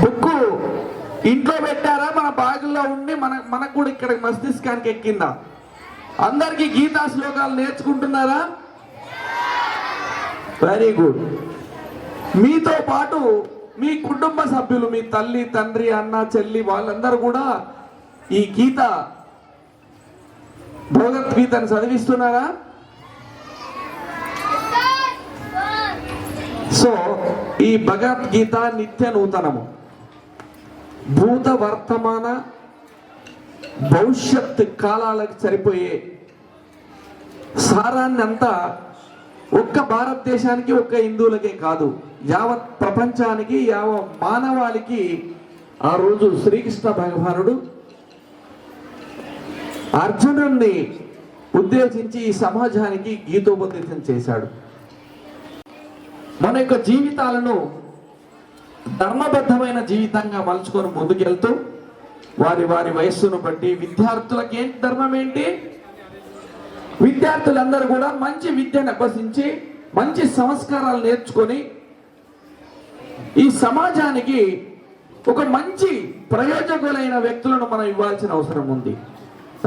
బుక్ ఇంట్లో పెట్టారా? మన బ్యాగుల్లో ఉండి మనకు కూడా ఇక్కడ మస్తిష్కానికి ఎక్కిందా? అందరికీ గీతా శ్లోకాలు నేర్చుకుంటున్నారా? Very good. మీతో పాటు మీ కుటుంబ సభ్యులు, మీ తల్లి, తండ్రి, అన్న, చెల్లి, వాళ్ళందరూ కూడా ఈ గీత భగవద్గీతను చదివిస్తున్నారా? సో ఈ భగవద్గీత నిత్య నూతనము, భూత వర్తమాన భవిష్యత్ కాలాలకు సరిపోయే సారాన్ని అంతా ఒక్క భారతదేశానికి, ఒక్క హిందువులకే కాదు, యావత్ ప్రపంచానికి, యావత్ మానవాళికి ఆ రోజు శ్రీకృష్ణ భగవానుడు అర్జునుడిని ఉద్దేశించి ఈ సమాజానికి గీతోపదేశం చేశాడు. మన యొక్క జీవితాలను ధర్మబద్ధమైన జీవితంగా మలుచుకొని ముందుకెళ్తూ వారి వారి వయస్సును బట్టి విద్యార్థులకు ఏంటి ధర్మం ఏంటి? విద్యార్థులందరూ కూడా మంచి విద్యను అభ్యసించి మంచి సంస్కారాలు నేర్చుకొని ఈ సమాజానికి ఒక మంచి ప్రయోజకులైన వ్యక్తులను మనం ఇవ్వాల్సిన అవసరం ఉంది.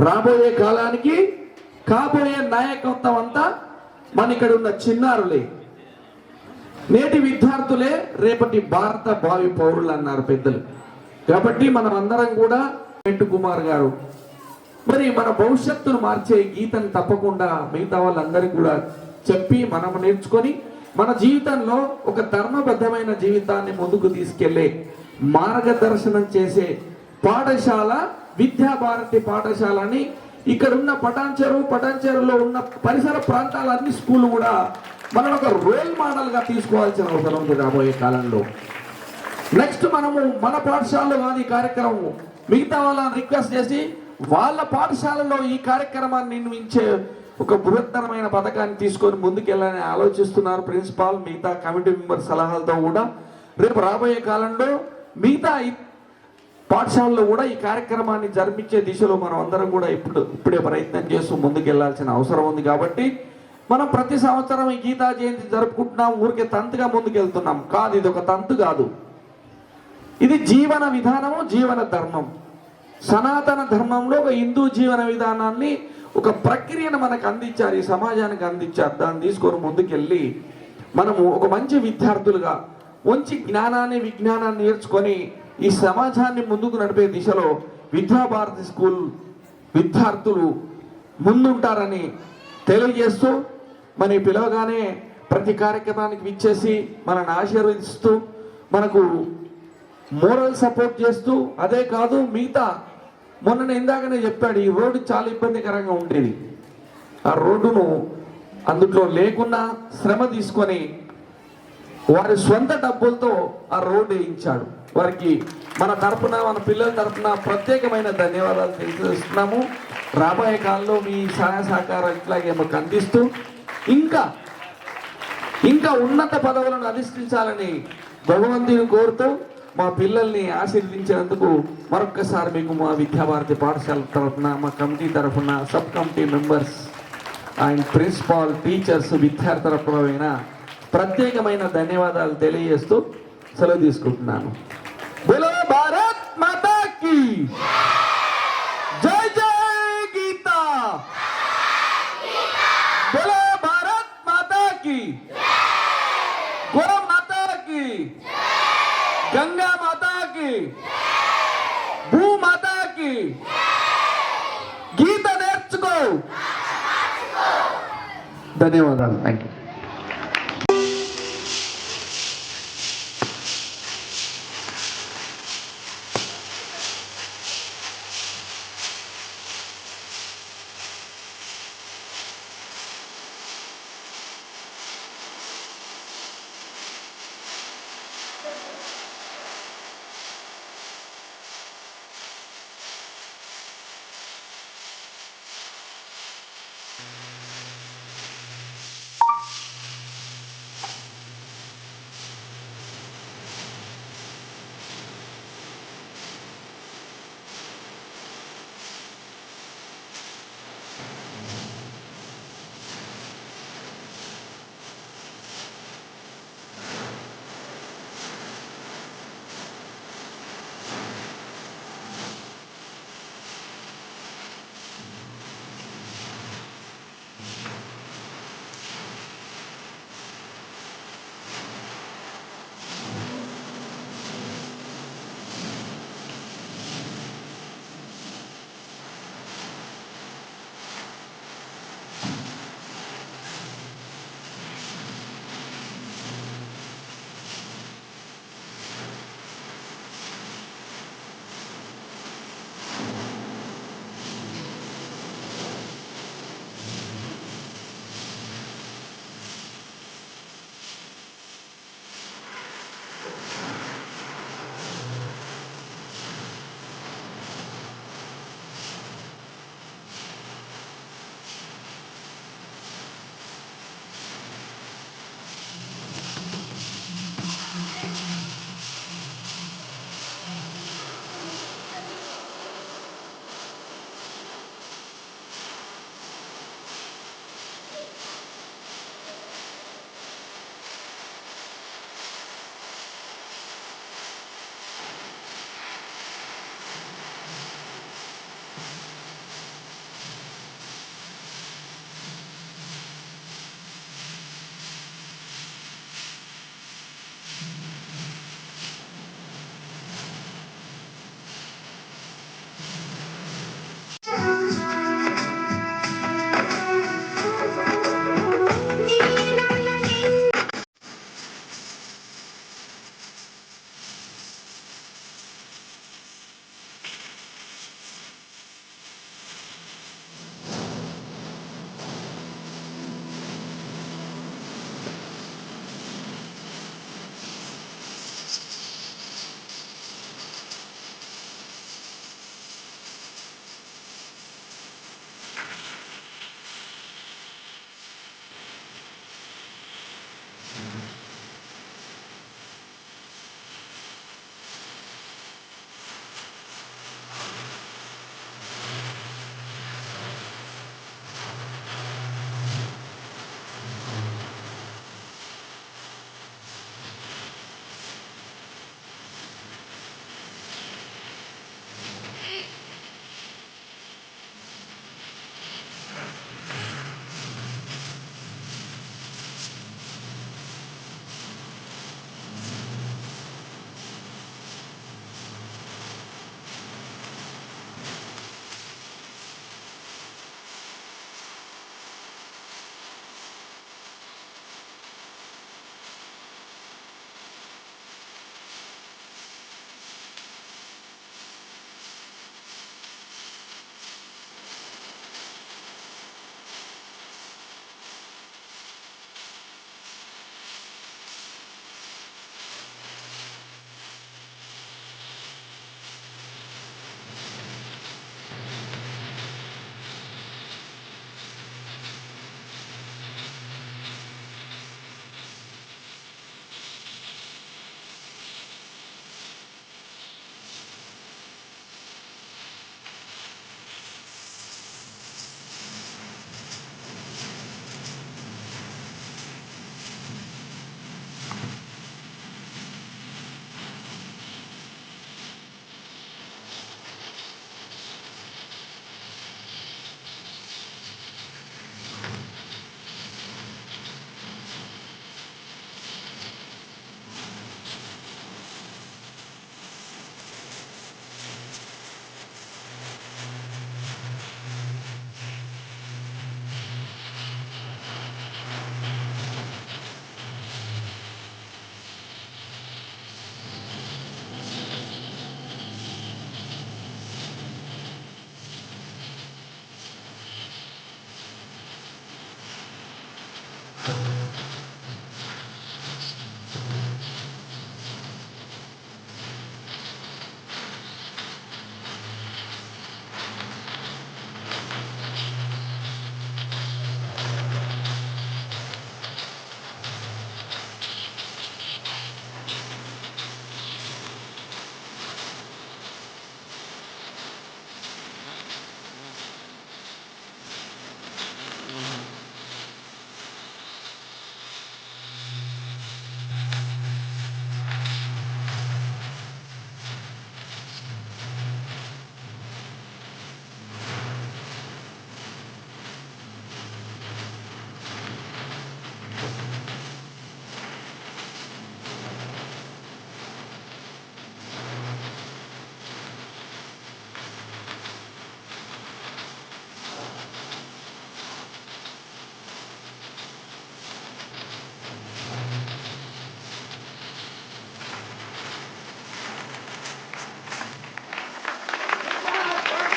రాబోయే కాలానికి కాబోయే నాయకత్వం అంతా మన ఇక్కడ ఉన్న చిన్నారులే. నేటి విద్యార్థులే రేపటి భారత భావి పౌరులు అన్నారు పెద్దలు. కాబట్టి మనం అందరం కూడా వెంటు కుమార్ గారు మరి మన భవిష్యత్తును మార్చే గీతను తప్పకుండా మిగతా వాళ్ళందరికీ కూడా చెప్పి మనం నేర్చుకొని మన జీవితంలో ఒక ధర్మబద్ధమైన జీవితాన్ని ముందుకు తీసుకెళ్లే మార్గదర్శనం చేసే పాఠశాల విద్యాభారతి పాఠశాలని ఇక్కడున్న పటాన్చెరులో ఉన్న పరిసర ప్రాంతాల అన్ని స్కూళ్ళు కూడా మనం ఒక రోల్ మోడల్గా తీసుకోవాల్సిన అవసరం ఉంది రాబోయే కాలంలో. నెక్స్ట్ మనము మన పాఠశాలలో కానీ కార్యక్రమం మిగతా వాళ్ళని రిక్వెస్ట్ చేసి వాళ్ళ పాఠశాలలో ఈ కార్యక్రమాన్ని నిర్మించే ఒక బృహత్తరమైన పథకాన్ని తీసుకొని ముందుకెళ్ళాలని ఆలోచిస్తున్నారు ప్రిన్సిపాల్. మిగతా కమిటీ మెంబర్ సలహాలతో కూడా రేపు రాబోయే కాలంలో మిగతా పాఠశాలలో కూడా ఈ కార్యక్రమాన్ని జరిపించే దిశలో మనం అందరం కూడా ఇప్పుడే ప్రయత్నం చేస్తూ ముందుకెళ్లాల్సిన అవసరం ఉంది. కాబట్టి మనం ప్రతి సంవత్సరం ఈ గీతా జయంతి జరుపుకుంటున్నాం, ఊరికే తంతుగా ముందుకెళ్తున్నాం కాదు. ఇది ఒక తంతు కాదు, ఇది జీవన విధానము, జీవన ధర్మం. సనాతన ధర్మంలో ఒక హిందూ జీవన విధానాన్ని ఒక ప్రక్రియను మనకు అందించారు, ఈ సమాజానికి అందించారు. దాన్ని తీసుకొని ముందుకెళ్ళి మనము ఒక మంచి విద్యార్థులుగా మంచి జ్ఞానాన్ని విజ్ఞానాన్ని నేర్చుకొని ఈ సమాజాన్ని ముందుకు నడిపే దిశలో విద్యాభారతి స్కూల్ విద్యార్థులు ముందుంటారని తెలియజేస్తూ మన పిలవగానే ప్రతి కార్యక్రమానికి విచ్చేసి మనల్ని ఆశీర్వదిస్తూ మనకు మోరల్ సపోర్ట్ చేస్తూ, అదే కాదు మిగతా మొన్న ఇందాకనే చెప్పాడు ఈ రోడ్డు చాలా ఇబ్బందికరంగా ఉండేది. ఆ రోడ్డును అందులో లేకున్నా శ్రమ తీసుకొని వారి స్వంత డబ్బులతో ఆ రోడ్డు వేయించాడు. వారికి మన తరపున మన పిల్లల తరపున ప్రత్యేకమైన ధన్యవాదాలు తెలియజేస్తున్నాము. రాబోయే కాలంలో మీ సహాయ సహకారం ఇట్లాగే మాకు అందిస్తూ ఇంకా ఉన్నత పదవులను అధిష్ఠించాలని భగవంతుని కోరుతూ మా పిల్లల్ని ఆశీర్వదించినందుకు మరొక్కసారి మీకు మా విద్యాభారతి పాఠశాల తరఫున మా కమిటీ తరఫున sub committee members and principal teachers విద్యార్థి తరఫున ప్రత్యేకమైన ధన్యవాదాలు తెలియజేస్తూ సెలవు తీసుకుంటున్నాను. బోలో భారత్ మాతా కీ జై జై గీతా, బోలో భారత్ మాతా కీ, గో మాతా కీ, గంగా మాతా కీ, భూ మాతా కీ. గీత నేర్చుకో. ధన్యవాదాలు. Thank you.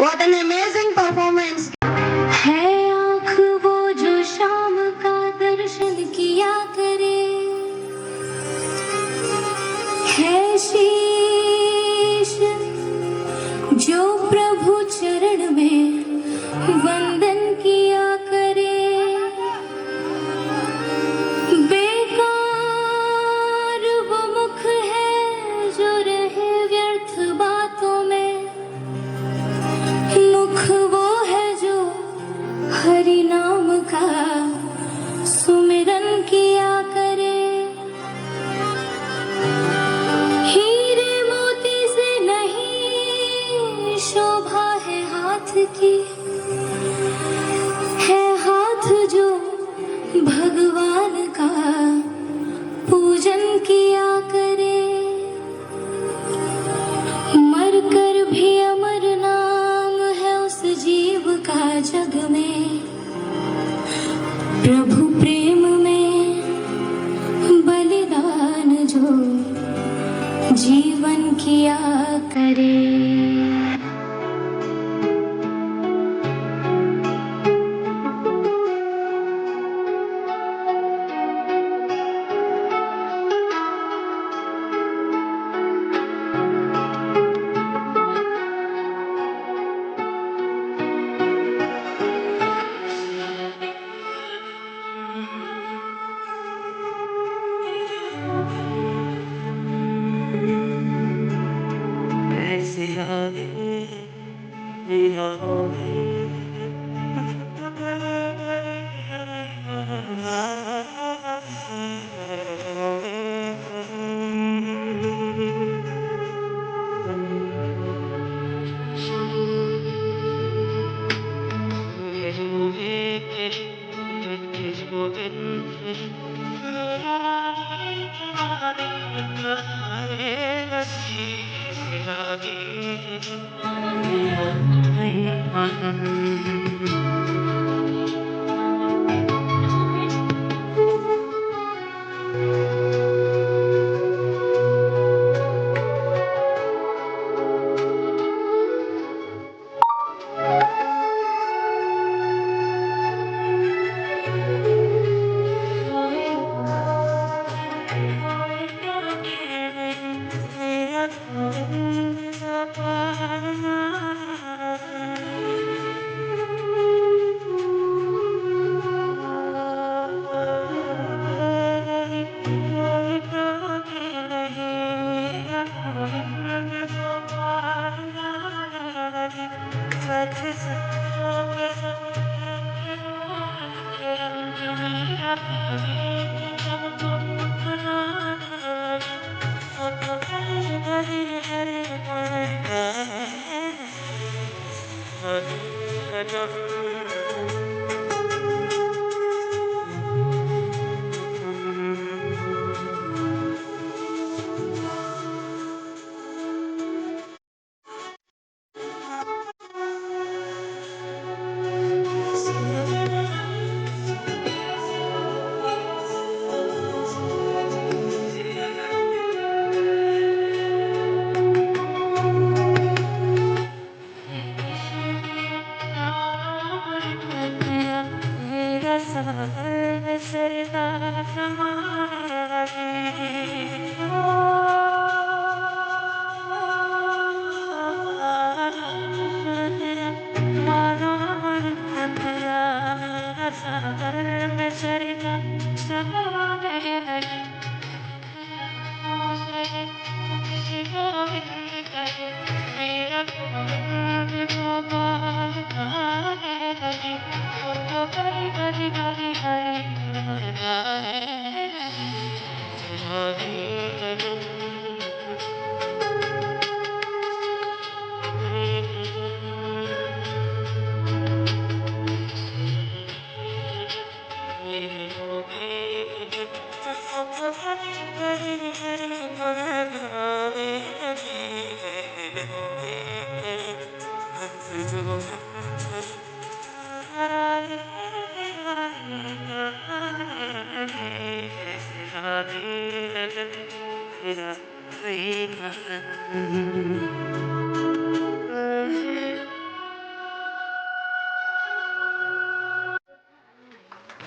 What an amazing performance! है आँख वो जो शाम का दर्शन किया करे, है शीश जो प्रभु चरण में वंदन किया करे, बेकार वो मुख है जो रहे व्यर्थ बातों में, मुख वो है जो हरि नाम का सुमिरन किया करे। हीरे मोती से नहीं शोभा है हाथ की, है हाथ जो भगवान का पूजन किया करे। मर कर भी अमर नाम है उस जीव का जग में, प्रभु प्रेम में बलिदान जो जीवन किया करे।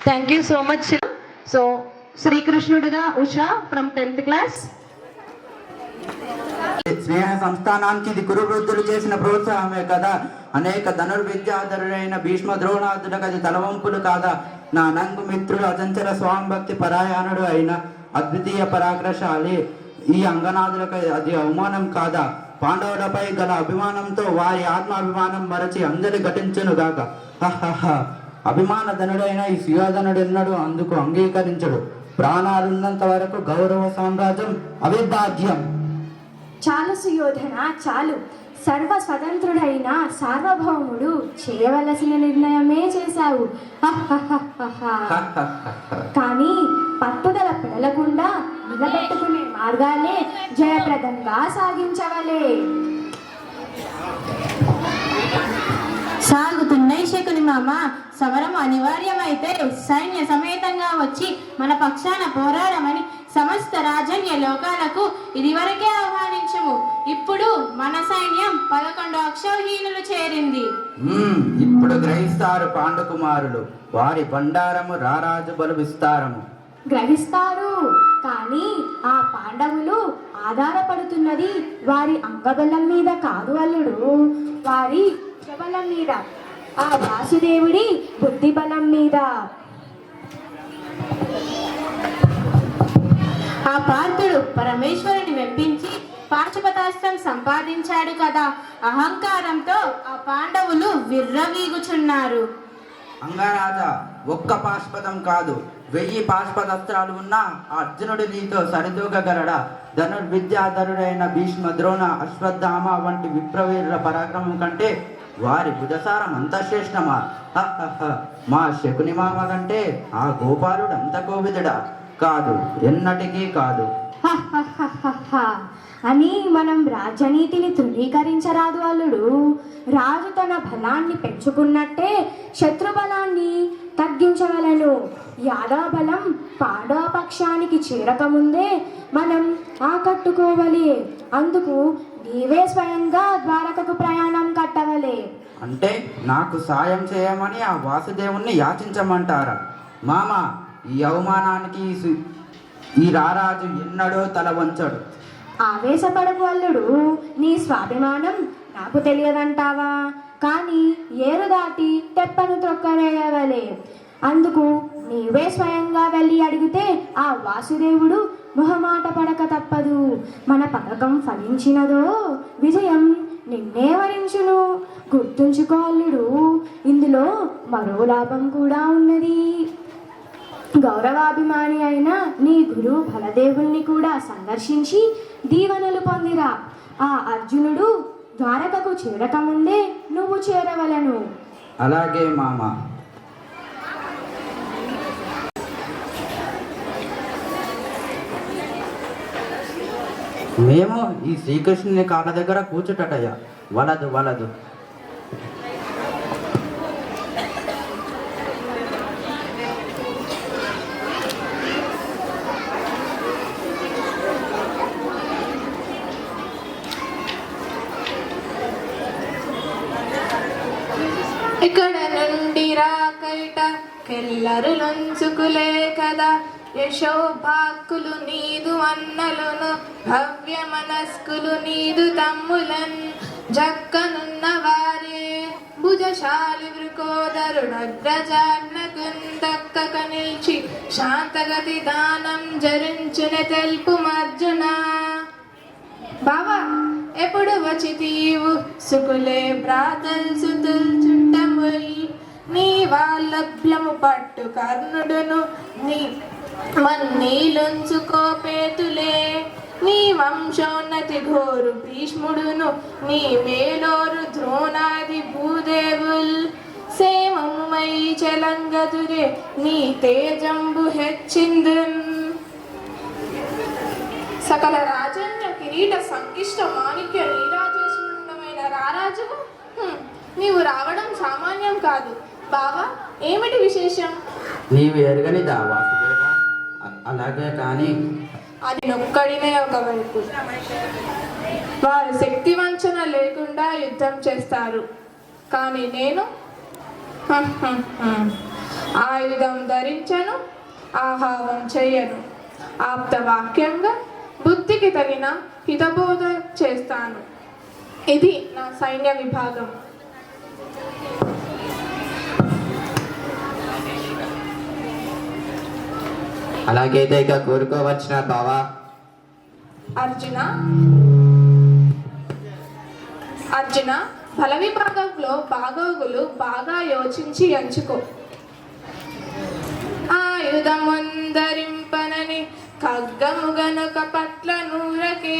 Thank you so much. So శ్రీకృష్ణుడిగా ఉషా ఫ్రమ్ 10th క్లాస్. స్నేహ సంస్థానానికి ఇది కురువృద్ధులు చేసిన ప్రోత్సాహమే కదా. అనేక ధనుర్విద్యాధరుడైన భీష్మ ద్రోణాదులకు అది తలవంపులు కాదా. నా నంగు మిత్రుడు అచంచల స్వామి భక్తి పరాయణుడు అయిన అద్వితీయ పరాక్రశాలి ఈ అంగనాథులకు అది అవమానం కాదా. పాండవులపై గల అభిమానంతో వారి ఆత్మాభిమానం మరచి అంజలి ఘటించును గాక. అభిమాన ధనుడైన ఈ సుయోధనుడు ఎన్నడు అందుకు అంగీకరించడు. ప్రాణాలున్నంత వరకు గౌరవ సామ్రాజ్యం అవిభాజ్యం. చాలు సుయోధన చాలు. సర్వ స్వతంత్రుడైన సార్వభౌముడు చేయవలసిన నిర్ణయమే చేశావు. కానీ పట్టుదల పెడలకుండా నిలబెట్టుకునే మార్గాలే జయప్రదంగా సాగించవలే. సాగుతున్నాయి శకుని మామ. సమరం అనివార్యమైతే సైన్య సమేతంగా వచ్చి మన పక్షాన పోరాడమని సమస్త రాజన్య లోకాలకు ఇదివరకే ఆహ్వానించము. ఇప్పుడు మన సైన్యం 11 అక్షౌహీనులు చేరింది. ఇప్పుడు గ్రహిస్తారు పాండుకుమారులు వారి బండారము రారాజు బలు విస్తారము. గ్రహిస్తారు. కానీ ఆ పాండవులు ఆధారపడుతున్నది వారి అంగబలం మీద కాదు అల్లుడు, వారి బలం మీద, ఆ వాసుదేవుడి బుద్ధి బలం మీద. ఆ పార్థుడు పరమేశ్వరుని మెప్పించి పాశుపతాస్త్రం సంపాదించాడు కదా. అహంకారంతో ఆ పాండవులు విర్రవీగుచున్నారు. అంగరాజా, ఒక్క పాశుపతం కాదు 1000 పాశుపతాస్త్రాలు ఉన్నా అర్జునుడి నీతో సరిదూగగలడా. ధనుర్విద్యాధరుడైన భీష్మ ద్రోణ అశ్వత్థామ వంటి విప్రవీరుల పరాక్రమం కంటే వారి భుజసారం అంత శ్రేష్టమా. మా శకుని మామ కంటే ఆ గోపాలుడు అంత కోవిదుడా. కాదు, ఎన్నటికీ కాదు అని మనం రాజనీతిని తృణీకరించరాదు అల్లుడు. రాజు తన బలాన్ని పెంచుకున్నట్టే శత్రు బలాన్ని తగ్గించవలను. యాదవ బలం పాండవ పక్షానికి చేరకముందే మనం ఆకట్టుకోవాలి. అందుకు నీవే స్వయంగా ద్వారకకు ప్రయాణం కట్టవలే. అంటే నాకు సాయం చేయమని ఆ వాసుదేవుణ్ణి యాచించమంటారా. మామ, ఈ అవమానానికి ఈ రారాజు ఎన్నడో తల వంచడు. ఆవేశపడకు అల్లుడు. నీ స్వాభిమానం నాకు తెలియదంటావా. కానీ ఏరు దాటి తెప్పను త్రొక్కవేయవలే. అందుకు నీవే స్వయంగా వెళ్ళి అడిగితే ఆ వాసుదేవుడు మొహమాట పడక తప్పదు. మన పథకం ఫలించినదో విజయం నిన్నే వరించును. గుర్తుంచుకో అల్లుడు, ఇందులో మరో లాభం కూడా ఉన్నది. గౌరవాభిమాని అయిన నీ గురువు బలదేవుల్ని కూడా సందర్శించి దీవెనలు పొందిరా. ఆ అర్జునుడు ద్వారకకు చేరకముందే నువ్వు చేరవలను. అలాగే మామ. మేము ఈ శ్రీకృష్ణుని కాళ్ళ దగ్గర కూర్చుటటయ్యా. వలదు వలదు. ఇక్కడ నుండి రాకైట కెల్లరు లొంచుకులే కదా. యశోభాక్కులు నీదు అన్నలును భవ్య మనస్కులు నీదు తమ్ములన్. జక్కనున్న వారే భుజశాలి వృకోదరుడగ్రజాజ్ఞకుందక్కక నిల్చి శాంతగతి దానం జరించునే తెలుపు అర్జున. బావా, ఎప్పుడు వచ్చి తీవు సుకులే బ్రాతల్ సుతుల్ చుట్టముల్. నీ వాళ్ళభ్యము పట్టు కర్ణుడును నీ మన్నీలుంచుకోపేతులే. నీ వంశోన్నతి ఘోరు భీష్ముడును నీ మేలోరు ద్రోణాది భూదేవుల్. సేమముమై చెలంగదురే నీ తేజంబు హెచ్చిందున్. సకల రాజన్య కిరీట సంకిష్ట మాణిక్య నీరాజేశ్వరుడమైన రారాజువు, నీవు రావడం సామాన్యం కాదు. బావా, ఏమిటి విశేషం? నీవు ఎరగనిదా వాసుదేవా? అలాగే కానీ అది నొక్కడినే ఒకవైపు. వారు శక్తి వంచన లేకుండా యుద్ధం చేస్తారు. కానీ నేను ఆయుధం ధరించను, ఆహారం చెయ్యను, ఆప్తవాక్యంగా బుద్ధికి తగిన హితబోధ చేస్తాను. ఇది నా సైన్య విభాగం. అలాగైతే ఇక కోరుకోవచ్చిన బావా. అర్జున బల విభాగంలో బాగోగులు బాగా యోచించి ఎంచుకో. ఆయుధముందరింపనని ఖడ్గము గనుక పట్ల నూరకే,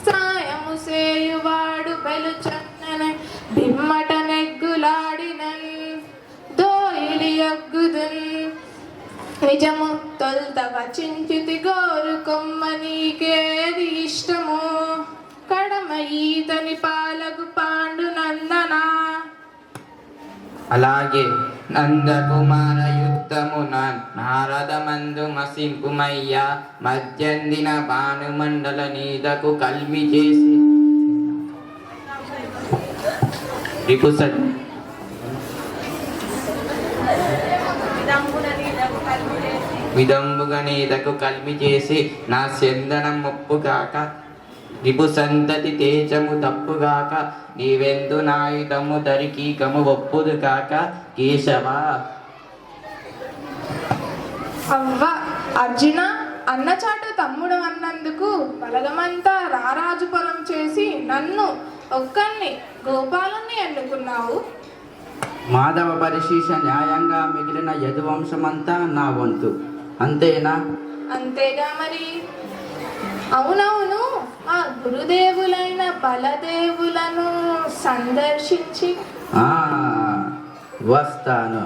సాయము సేయువాడు బెలుచన్నని బిమ్మట నెగ్గులాడినన్, దోయిలి యొగ్గుదున్ నిజము తొల్త వచించుతి గోరు కొమ్మ నీకేది ఇష్టమో, కడమ ఈతని పాలకు పాండు నందనా. అలాగే నందకుమార యుద్ధమున నారద మందు మసింపుమయ్యా, మధ్యందిన భానుమండల నీదకు కల్మి చేసి విదంబుగా నీదకు కల్మి చేసి, నా చందనం మొప్పుగాక రిపు సంతతి తేజము తప్పుగాక, నీవెందు నాయుధము దరికీకము ఒప్పుదు కాక కేశవ. అవ్వ అర్జున, అన్నచాటు తమ్ముడు అన్నందుకు బలగమంతా రారాజు పొలం చేసి నన్ను ఒక్కన్ని గోపాలని ఎన్నుకున్నావు. మాధవ పరిశీష న్యాయంగా మిగిలిన యదువంశమంతా నా వంతు, అంతేనా? అంతేగా మరి. అవునవును, ఆ గురుదేవులైన బలదేవులను సందర్శించి వస్తాను.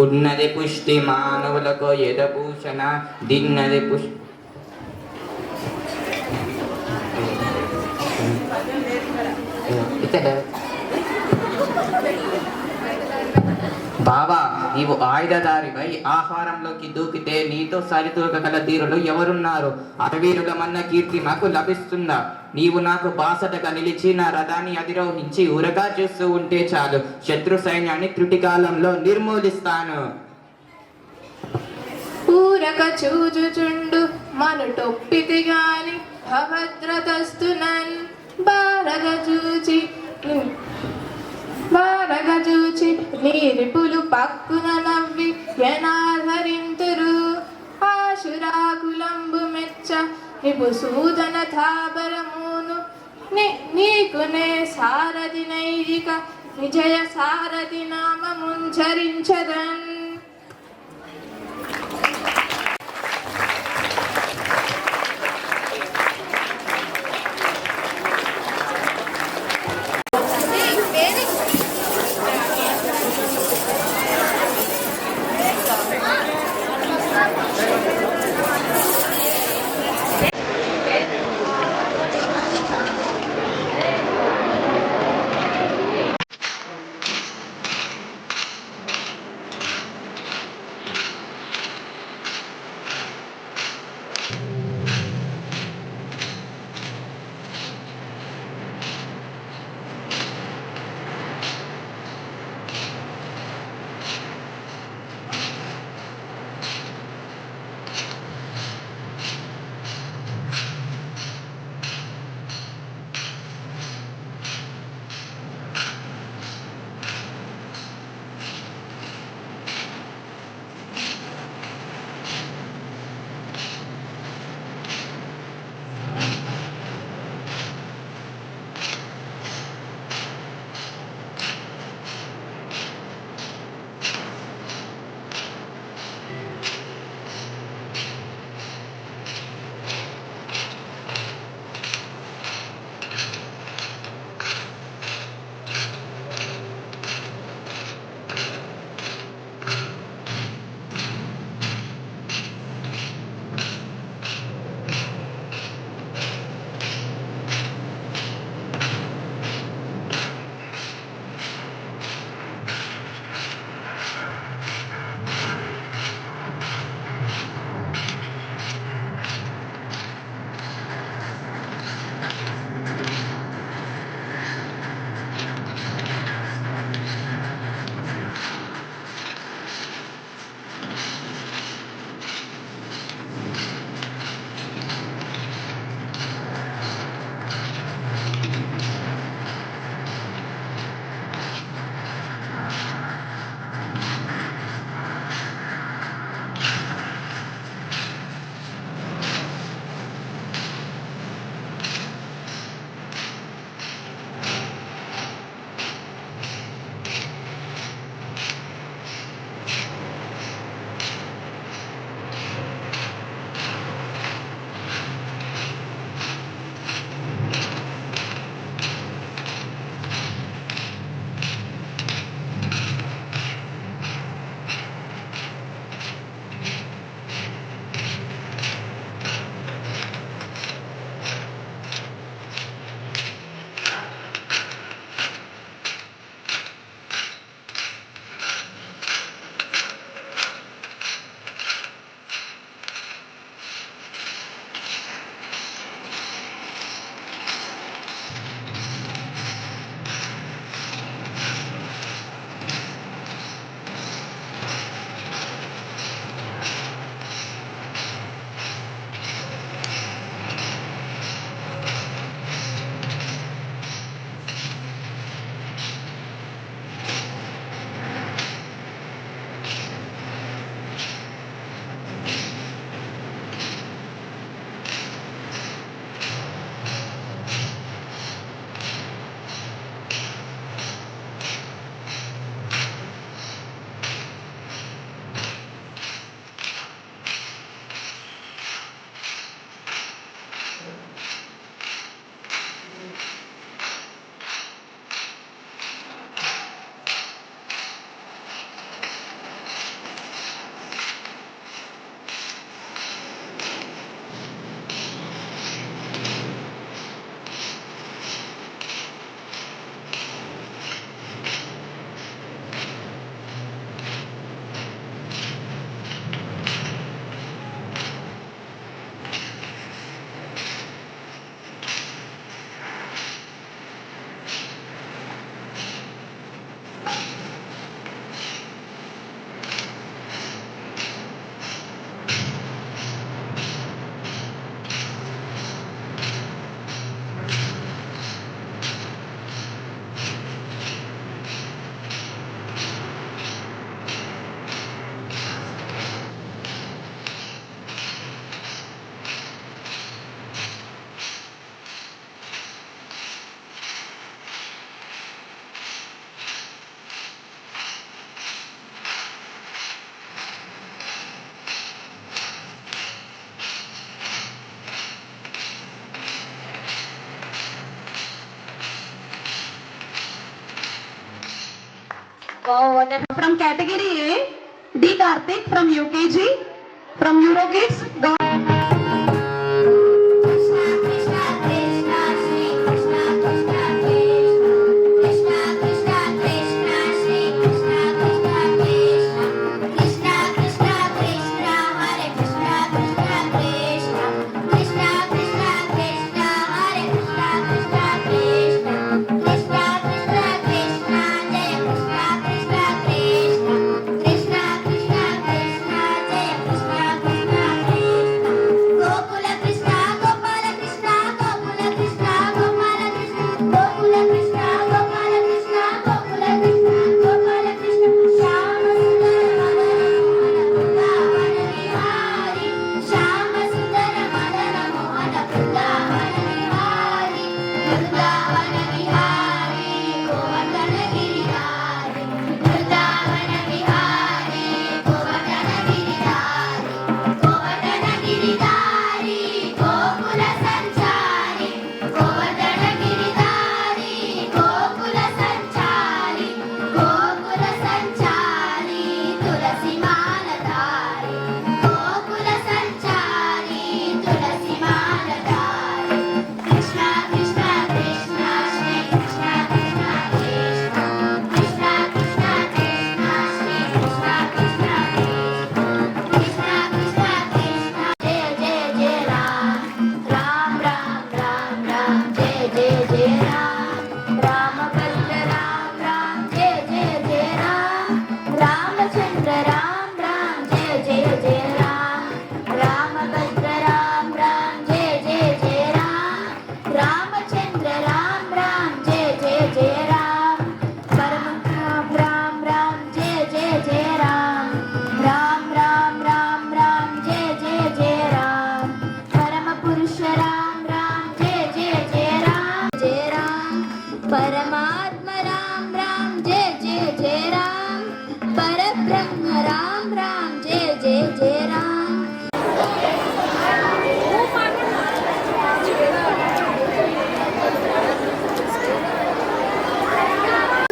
ఉన్నది పుష్టి మానవులకు యదభూషణ, దిన్నది పుష్టి బావా, నీవు ఆయుధదారిపై ఆహారంలోకి దూకితే నీతో సరితూగగల తీరులు ఎవరున్నారు? అరవీరుల మన్న కీర్తి నాకు లభిస్తుందా? నీవు నాకు బాసటగా నిలిచి నా రథాన్ని అధిరోహించి ఉరగా చూస్తూ ఉంటే చాలు, శత్రు సైన్యాన్ని త్రుటికాలంలో నిర్మూలిస్తాను. ఊరక చూచుచుండు మనుటొప్పితి గాని అభద్రతస్తునన్, బారగ చూచి నీరిపులు పక్కున నవ్వి ఎనాధరింతురు. ఆశురాకులంబు మెచ్చ నిపు సూదన తాబరమును, నీకునే సారథి నైజిక విజయ సారథి నామముంచరించదన్. Wow, wonderful. From category A, D. Karthik from UKG, from Eurokids.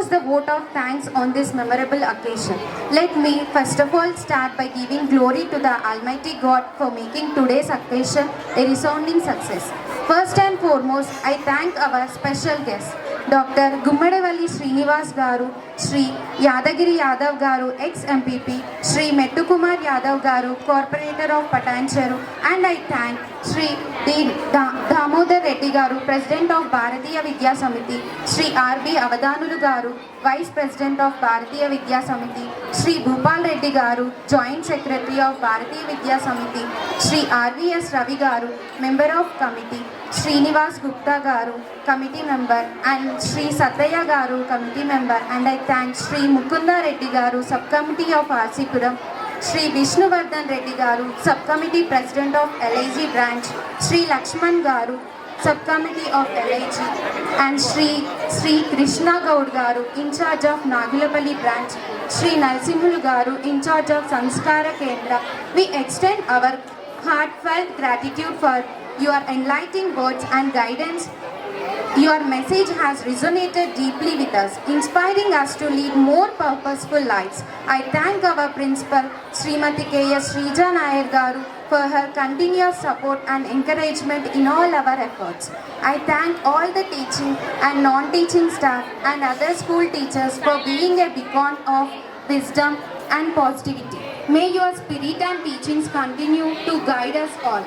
The vote of thanks on this memorable occasion. Let me first of all start by giving glory to the Almighty God for making today's occasion a resounding success. First and foremost, I thank our special guests, Dr. Gummadevalli Srinivas Garu, Shri Yadagiri Yadav Garu, ex-MPP, Shri Mettukumar Yadav Garu, Corporator of Patancheru, and I thank Shri D. Damodar Reddy Garu, President of Bharatiya Vidya Samiti, Shri R.B. Avadanulu Garu, Vice President of Bharatiya Vidya Samiti, Shri Bhupal Reddy Garu, Joint Secretary of Bharatiya Vidya Samiti, Shri R.V.S. Ravi Garu, Member of Committee, Srinivas Gupta Garu, Committee Member, and Shri Sataya Garu, Committee Member, and I thank Shri Mukunda Reddy Garu, Subcommittee of RC-Puram, Shri Vishnuvardhan Reddy Garu, Subcommittee President of LIG Branch, Shri Lakshman Garu, Subcommittee of LIG, and Shri Krishna Gaud Garu, in charge of Nagulapalli Branch, Shri Narasimhulu Garu, in charge of Sanskara Kendra. We extend our heartfelt gratitude for your enlightening words and guidance. Your message has resonated deeply with us, inspiring us to lead more purposeful lives. I thank our principal, Srimati K.S. Srija Nair Garu, for her continuous support and encouragement in all our efforts. I thank all the teaching and non-teaching staff and other school teachers for being a beacon of wisdom and positivity. May your spirit and teachings continue to guide us all.